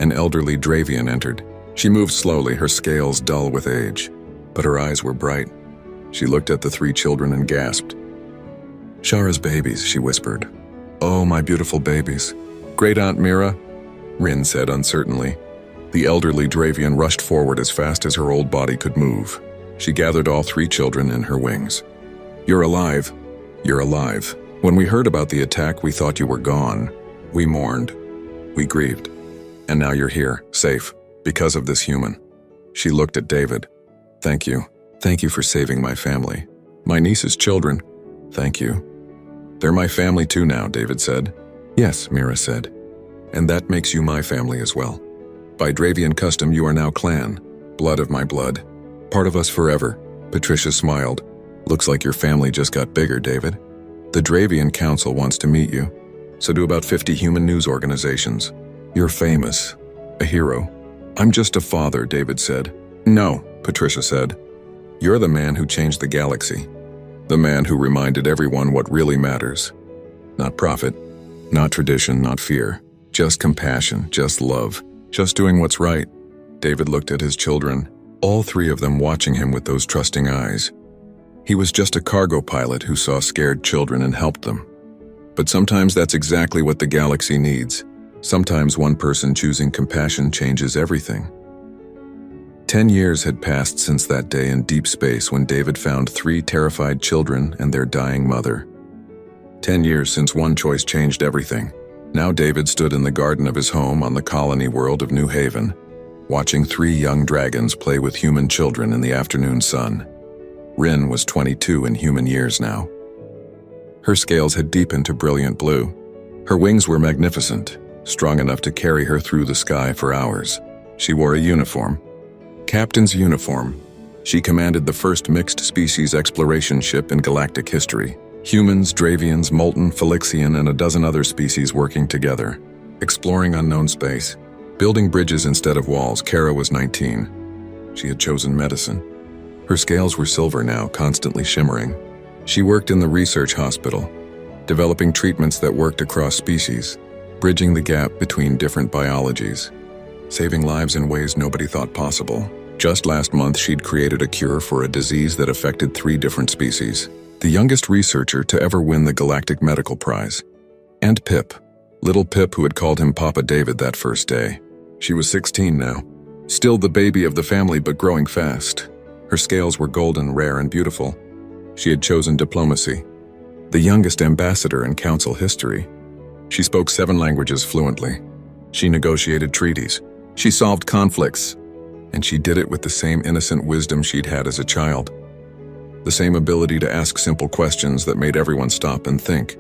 An elderly Dravian entered. She moved slowly, her scales dull with age, but her eyes were bright. She looked at the 3 children and gasped. "Shara's babies," she whispered. "Oh, my beautiful babies." "Great Aunt Mira," Rin said uncertainly. The elderly Dravian rushed forward as fast as her old body could move. She gathered all 3 children in her wings. "You're alive. You're alive. When we heard about the attack, we thought you were gone. We mourned. We grieved. And now you're here, safe, because of this human." She looked at David. "Thank you. Thank you for saving my family. My niece's children. Thank you." "They're my family too now," David said. "Yes," Mira said. "And that makes you my family as well. By Dravian custom, you are now clan. Blood of my blood. Part of us forever." Patricia smiled. "Looks like your family just got bigger, David. The Dravian Council wants to meet you. So do about 50 human news organizations. You're famous. A hero." "I'm just a father," David said. "No," Patricia said. "You're the man who changed the galaxy. The man who reminded everyone what really matters. Not profit, not tradition, not fear. Just compassion, just love, just doing what's right." David looked at his children, all 3 of them watching him with those trusting eyes. He was just a cargo pilot who saw scared children and helped them. But sometimes that's exactly what the galaxy needs. Sometimes one person choosing compassion changes everything. 10 years had passed since that day in deep space when David found 3 terrified children and their dying mother. 10 years since one choice changed everything. Now David stood in the garden of his home on the colony world of New Haven, watching 3 young dragons play with human children in the afternoon sun. Rin was 22 in human years now. Her scales had deepened to brilliant blue. Her wings were magnificent, strong enough to carry her through the sky for hours. She wore a uniform. Captain's uniform. She commanded the first mixed-species exploration ship in galactic history. Humans, Dravians, Molten, Felixian, and a dozen other species working together. Exploring unknown space. Building bridges instead of walls. Kara was 19. She had chosen medicine. Her scales were silver now, constantly shimmering. She worked in the research hospital, developing treatments that worked across species, bridging the gap between different biologies, saving lives in ways nobody thought possible. Just last month, she'd created a cure for a disease that affected 3 different species. The youngest researcher to ever win the Galactic Medical Prize. And Pip, little Pip, who had called him Papa David that first day. She was 16 now, still the baby of the family but growing fast. Her scales were golden, rare, and beautiful. She had chosen diplomacy, the youngest ambassador in council history. She spoke 7 languages fluently. She negotiated treaties. She solved conflicts. And she did it with the same innocent wisdom she'd had as a child. The same ability to ask simple questions that made everyone stop and think.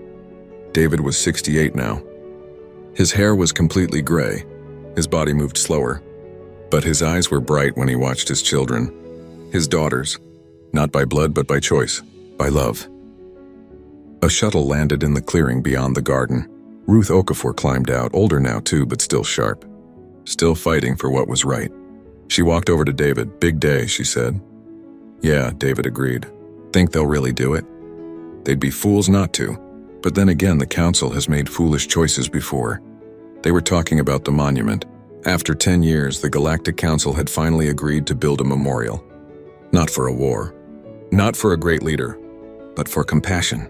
David was 68 now. His hair was completely gray. His body moved slower. But his eyes were bright when he watched his children. His daughters. Not by blood, but by choice. By love. A shuttle landed in the clearing beyond the garden. Ruth Okafor climbed out, older now too, but still sharp. Still fighting for what was right. She walked over to David. "Big day," she said. "Yeah," David agreed. "Think they'll really do it? They'd be fools not to. But then again, the council has made foolish choices before." They were talking about the monument. After 10 years, the Galactic Council had finally agreed to build a memorial. Not for a war. Not for a great leader. But for compassion.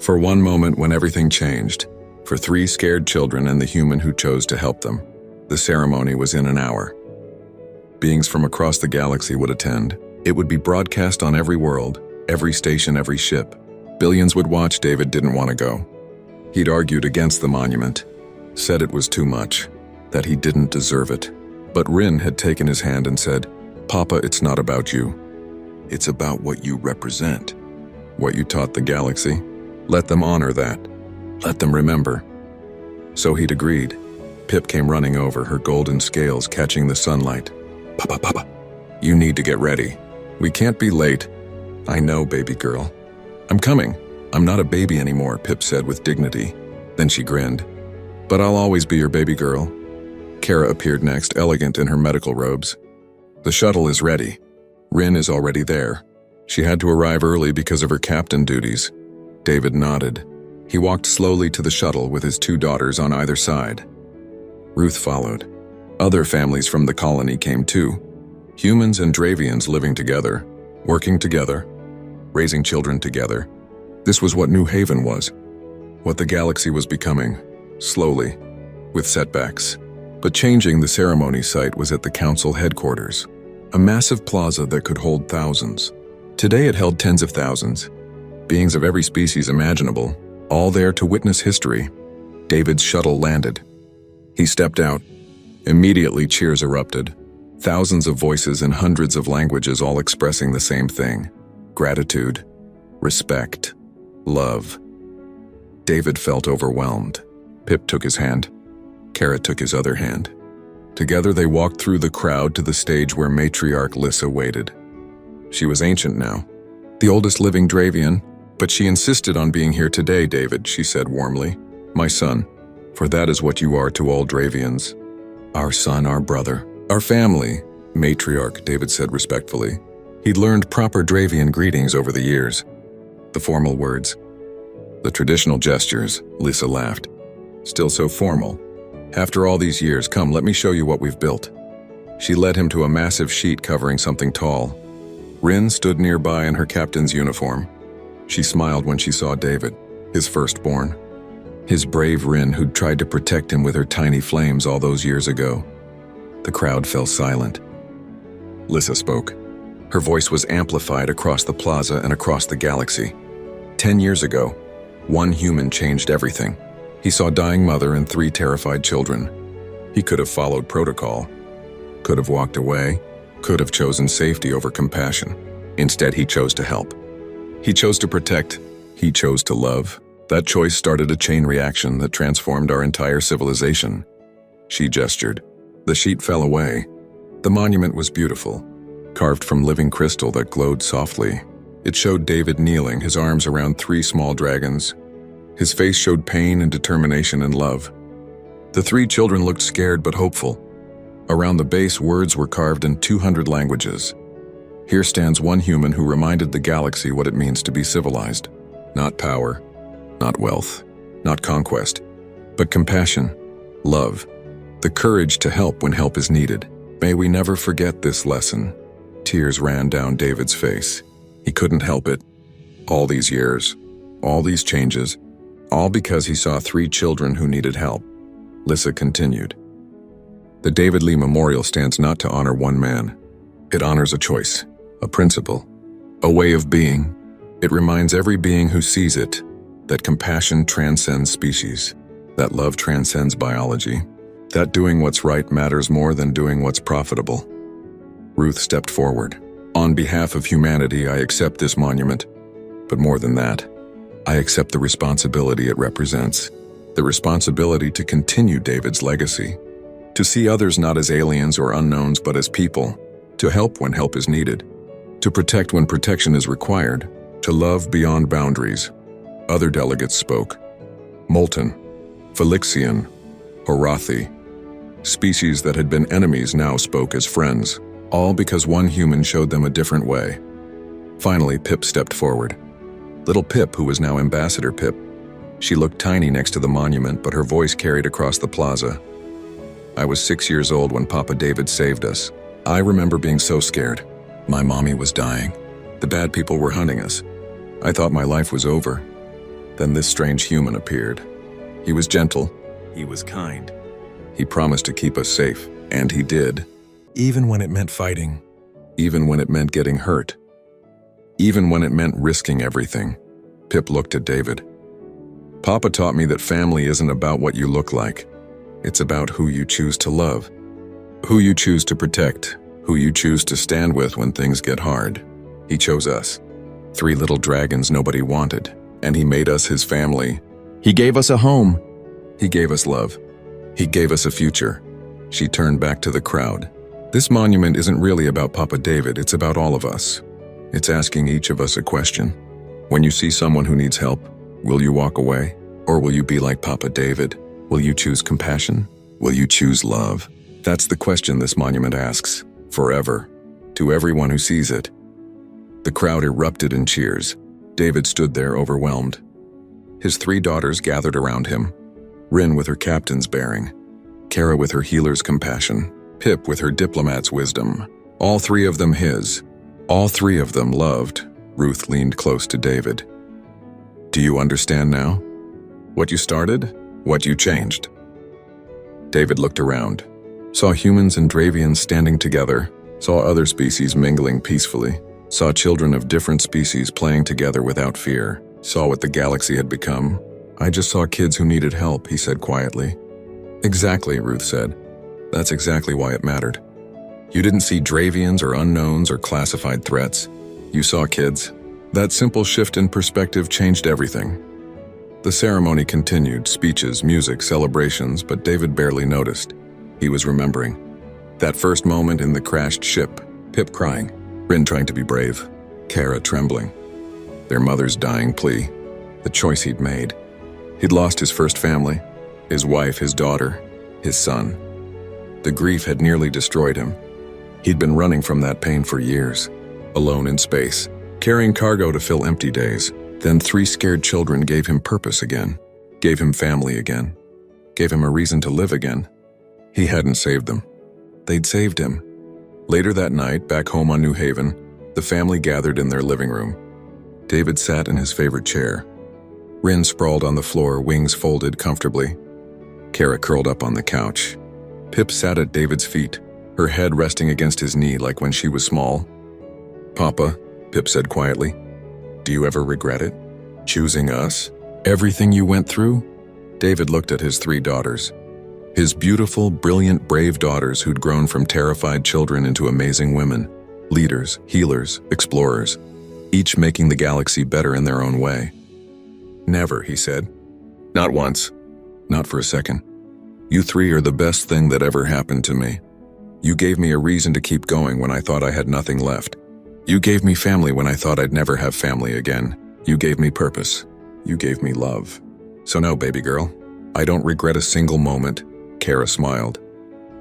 For one moment when everything changed. For 3 scared children and the human who chose to help them. The ceremony was in an hour. Beings from across the galaxy would attend. It would be broadcast on every world, every station, every ship. Billions would watch. David didn't want to go. He'd argued against the monument, said it was too much, that he didn't deserve it. But Rin had taken his hand and said, "Papa, it's not about you. It's about what you represent. What you taught the galaxy. Let them honor that. Let them remember." So he'd agreed. Pip came running over, her golden scales catching the sunlight. Papa, you need to get ready. We can't be late." "I know, baby girl." "I'm coming. I'm not a baby anymore," Pip said with dignity. Then she grinned. "But I'll always be your baby girl." Kara appeared next, elegant in her medical robes. "The shuttle is ready. Rin is already there. She had to arrive early because of her captain duties." David nodded. He walked slowly to the shuttle with his 2 daughters on either side. Ruth followed. Other families from the colony came too. Humans and Dravians living together, working together, raising children together. This was what New Haven was. What the galaxy was becoming, slowly, with setbacks. But changing the ceremony site was at the council headquarters. A massive plaza that could hold thousands. Today it held tens of thousands. Beings of every species imaginable, all there to witness history. David's shuttle landed. He stepped out. Immediately cheers erupted. Thousands of voices in hundreds of languages all expressing the same thing. Gratitude, respect, love. David felt overwhelmed. Pip took his hand. Kara took his other hand. Together they walked through the crowd to the stage where matriarch Lissa waited. She was ancient now, the oldest living Dravian, but she insisted on being here today, David, she said warmly. "My son, for that is what you are to all Dravians. Our son, our brother, our family," matriarch, David said respectfully. He'd learned proper Dravian greetings over the years. The formal words. The traditional gestures, Lissa laughed. "Still so formal. After all these years, come, let me show you what we've built." She led him to a massive sheet covering something tall. Rin stood nearby in her captain's uniform. She smiled when she saw David, his firstborn. His brave Rin who'd tried to protect him with her tiny flames all those years ago. The crowd fell silent. Lissa spoke. Her voice was amplified across the plaza and across the galaxy. 10 years ago, one human changed everything. He saw a dying mother and 3 terrified children. He could have followed protocol, could have walked away, could have chosen safety over compassion. Instead, he chose to help. He chose to protect. He chose to love. That choice started a chain reaction that transformed our entire civilization. She gestured. The sheet fell away. The monument was beautiful, carved from living crystal that glowed softly. It showed David kneeling, his arms around 3 small dragons. His face showed pain and determination and love. The 3 children looked scared but hopeful. Around the base, words were carved in 200 languages. Here stands one human who reminded the galaxy what it means to be civilized. Not power, not wealth, not conquest, but compassion, love, the courage to help when help is needed. May we never forget this lesson. Tears ran down David's face. He couldn't help it. All these years, all these changes, all because he saw 3 children who needed help. Lissa continued. The David Lee Memorial stands not to honor one man. It honors a choice, a principle, a way of being. It reminds every being who sees it that compassion transcends species, that love transcends biology, that doing what's right matters more than doing what's profitable. Ruth stepped forward. On behalf of humanity, I accept this monument. But more than that, I accept the responsibility it represents. The responsibility to continue David's legacy. To see others not as aliens or unknowns but as people. To help when help is needed. To protect when protection is required. To love beyond boundaries. Other delegates spoke. Molten, Felixian, Horathi. Species that had been enemies now spoke as friends. All because one human showed them a different way. Finally, Pip stepped forward. Little Pip, who was now Ambassador Pip. She looked tiny next to the monument, but her voice carried across the plaza. I was 6 years old when Papa David saved us. I remember being so scared. My mommy was dying. The bad people were hunting us. I thought my life was over. Then this strange human appeared. He was gentle. He was kind. He promised to keep us safe, and he did. Even when it meant fighting. Even when it meant getting hurt. Even when it meant risking everything. Pip looked at David. Papa taught me that family isn't about what you look like. It's about who you choose to love. Who you choose to protect. Who you choose to stand with when things get hard. He chose us. 3 little dragons nobody wanted. And he made us his family. He gave us a home. He gave us love. He gave us a future. She turned back to the crowd. This monument isn't really about Papa David, it's about all of us. It's asking each of us a question. When you see someone who needs help, will you walk away? Or will you be like Papa David? Will you choose compassion? Will you choose love? That's the question this monument asks, forever, to everyone who sees it. The crowd erupted in cheers. David stood there overwhelmed. His 3 daughters gathered around him. Rin with her captain's bearing. Kara with her healer's compassion. Pip with her diplomat's wisdom. All 3 of them his. All 3 of them loved. Ruth leaned close to David. Do you understand now? What you started? What you changed? David looked around. Saw humans and Dravians standing together. Saw other species mingling peacefully. Saw children of different species playing together without fear. Saw what the galaxy had become. I just saw kids who needed help, he said quietly. Exactly, Ruth said. That's exactly why it mattered. You didn't see Dravians or unknowns or classified threats. You saw kids. That simple shift in perspective changed everything. The ceremony continued, speeches, music, celebrations, but David barely noticed. He was remembering. That first moment in the crashed ship, Pip crying, Rin trying to be brave, Kara trembling. Their mother's dying plea, the choice he'd made. He'd lost his first family, his wife, his daughter, his son. The grief had nearly destroyed him. He'd been running from that pain for years, alone in space, carrying cargo to fill empty days. Then 3 scared children gave him purpose again, gave him family again, gave him a reason to live again. He hadn't saved them. They'd saved him. Later that night, back home on New Haven, the family gathered in their living room. David sat in his favorite chair. Rin sprawled on the floor, wings folded comfortably. Kara curled up on the couch. Pip sat at David's feet, her head resting against his knee like when she was small. "Papa," Pip said quietly, "do you ever regret it? Choosing us? Everything you went through?" David looked at his 3 daughters. His beautiful, brilliant, brave daughters who'd grown from terrified children into amazing women, leaders, healers, explorers, each making the galaxy better in their own way. "Never," he said. "Not once. Not for a second. You 3 are the best thing that ever happened to me. You gave me a reason to keep going when I thought I had nothing left. You gave me family when I thought I'd never have family again. You gave me purpose. You gave me love. So no, baby girl, I don't regret a single moment." Kara smiled.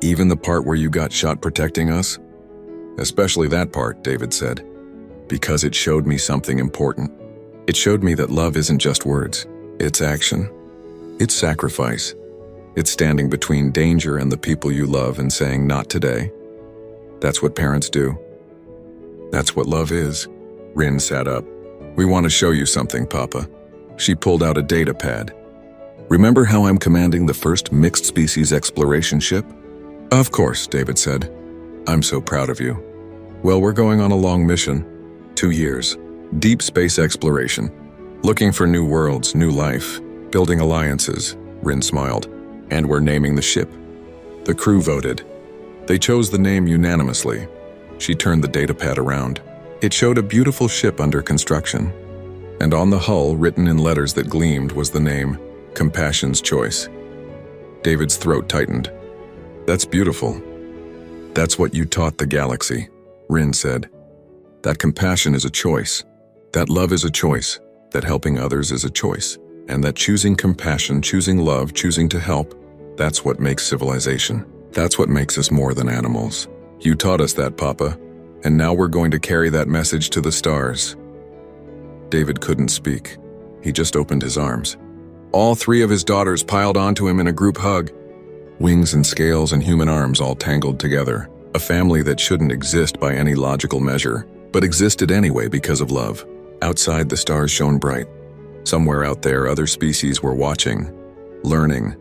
"Even the part where you got shot protecting us?" "Especially that part," David said, "because it showed me something important. It showed me that love isn't just words. It's action. It's sacrifice. It's standing between danger and the people you love and saying, 'Not today.' That's what parents do. That's what love is." Rin sat up. "We want to show you something, Papa." She pulled out a data pad. "Remember how I'm commanding the first mixed species exploration ship?" "Of course," David said. "I'm so proud of you. Well, we're going on a long mission. 2 years. Deep space exploration. Looking for new worlds, new life. Building alliances." Rin smiled. "And we're naming the ship." The crew voted. They chose the name unanimously. She turned the datapad around. It showed a beautiful ship under construction. And on the hull, written in letters that gleamed, was the name, Compassion's Choice. David's throat tightened. "That's beautiful. That's what you taught the galaxy," Rin said. "That compassion is a choice. That love is a choice. That helping others is a choice. And that choosing compassion, choosing love, choosing to help, that's what makes civilization. That's what makes us more than animals. You taught us that, Papa. And now we're going to carry that message to the stars." David couldn't speak. He just opened his arms. All 3 of his daughters piled onto him in a group hug. Wings and scales and human arms all tangled together. A family that shouldn't exist by any logical measure, but existed anyway because of love. Outside, the stars shone bright. Somewhere out there, other species were watching, learning,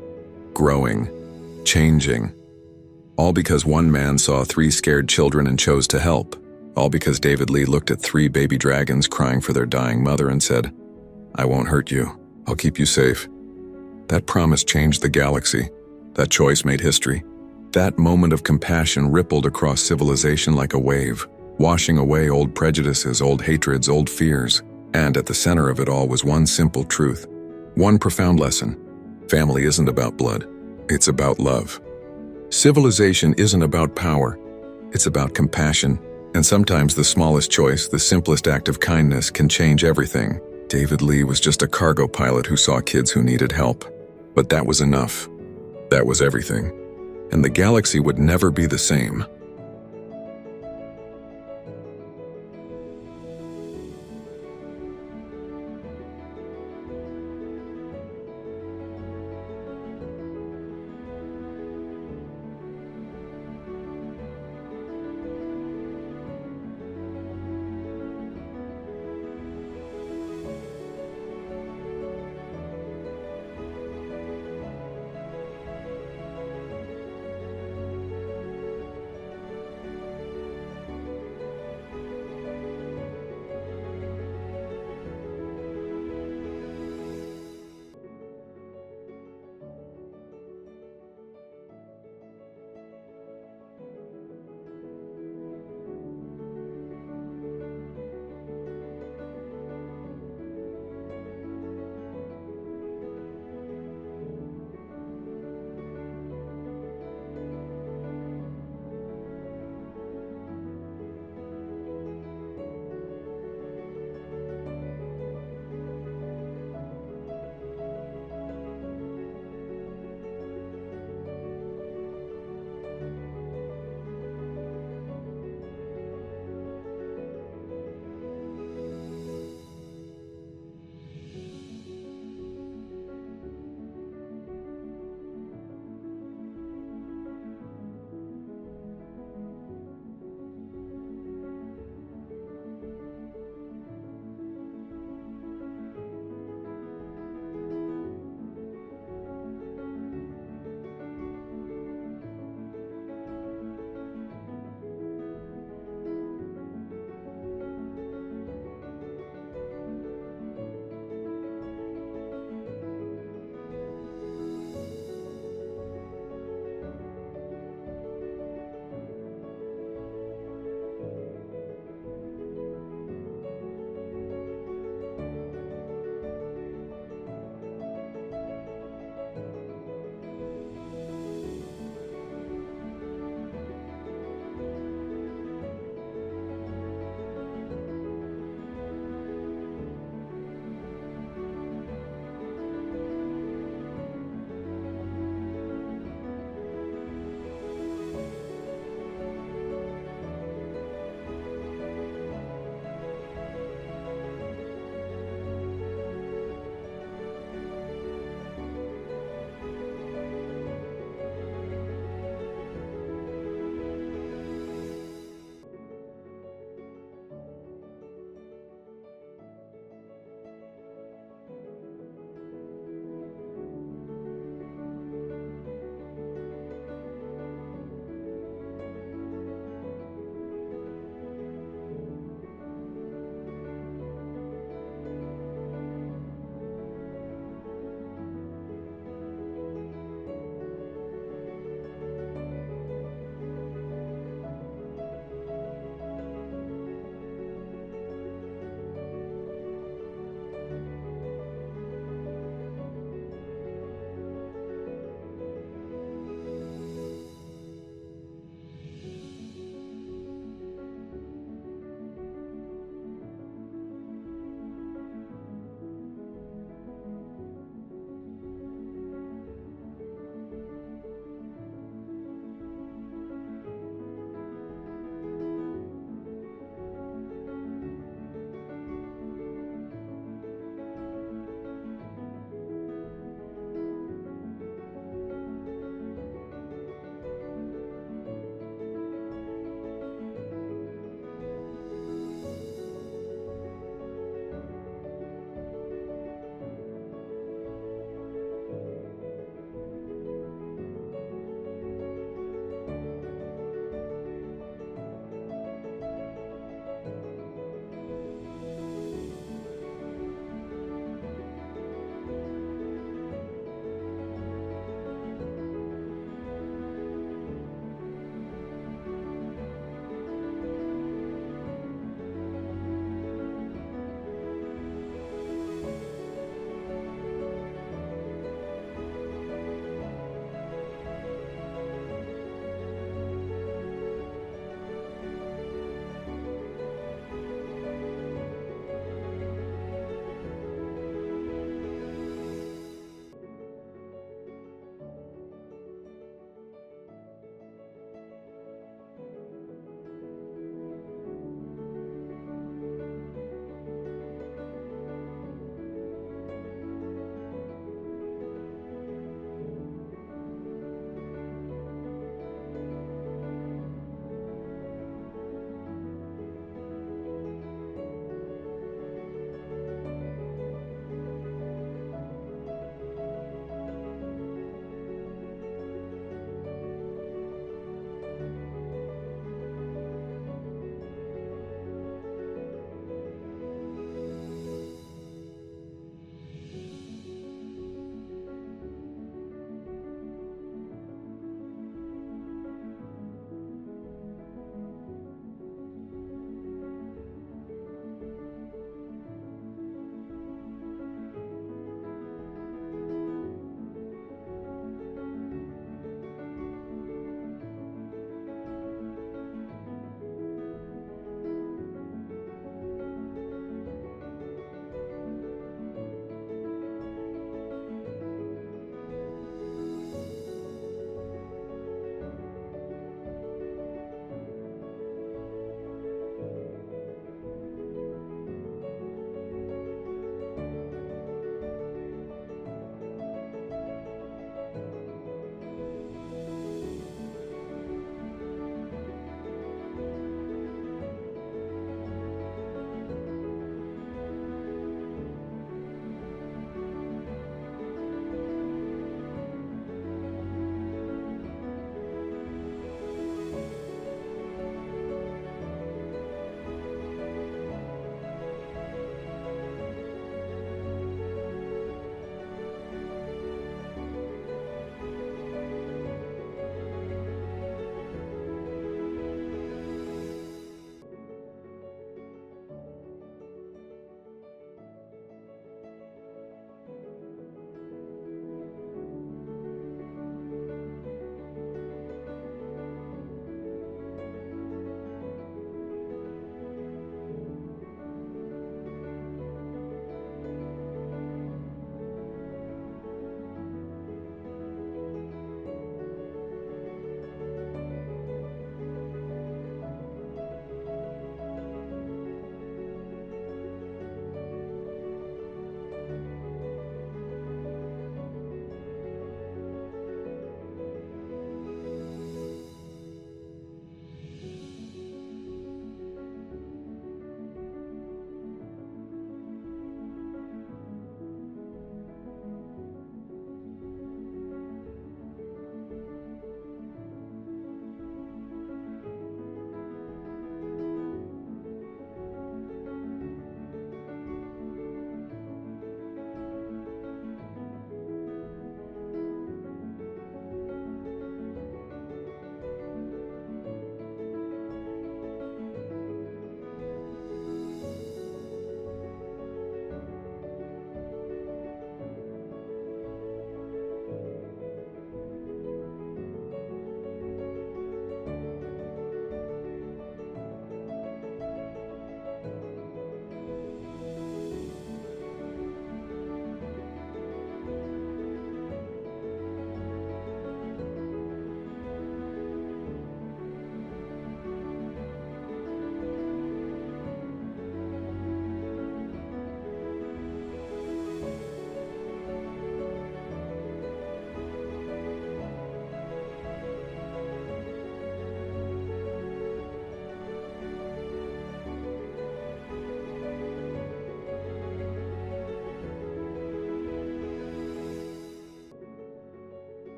growing, changing. All because one man saw 3 scared children and chose to help. All because David Lee looked at 3 baby dragons crying for their dying mother and said, "I won't hurt you. I'll keep you safe." That promise changed the galaxy. That choice made history. That moment of compassion rippled across civilization like a wave, washing away old prejudices, old hatreds, old fears. And at the center of it all was one simple truth, one profound lesson. Family isn't about blood. It's about love. Civilization isn't about power. It's about compassion. And sometimes the smallest choice, the simplest act of kindness can change everything. David Lee was just a cargo pilot who saw kids who needed help. But that was enough. That was everything. And the galaxy would never be the same.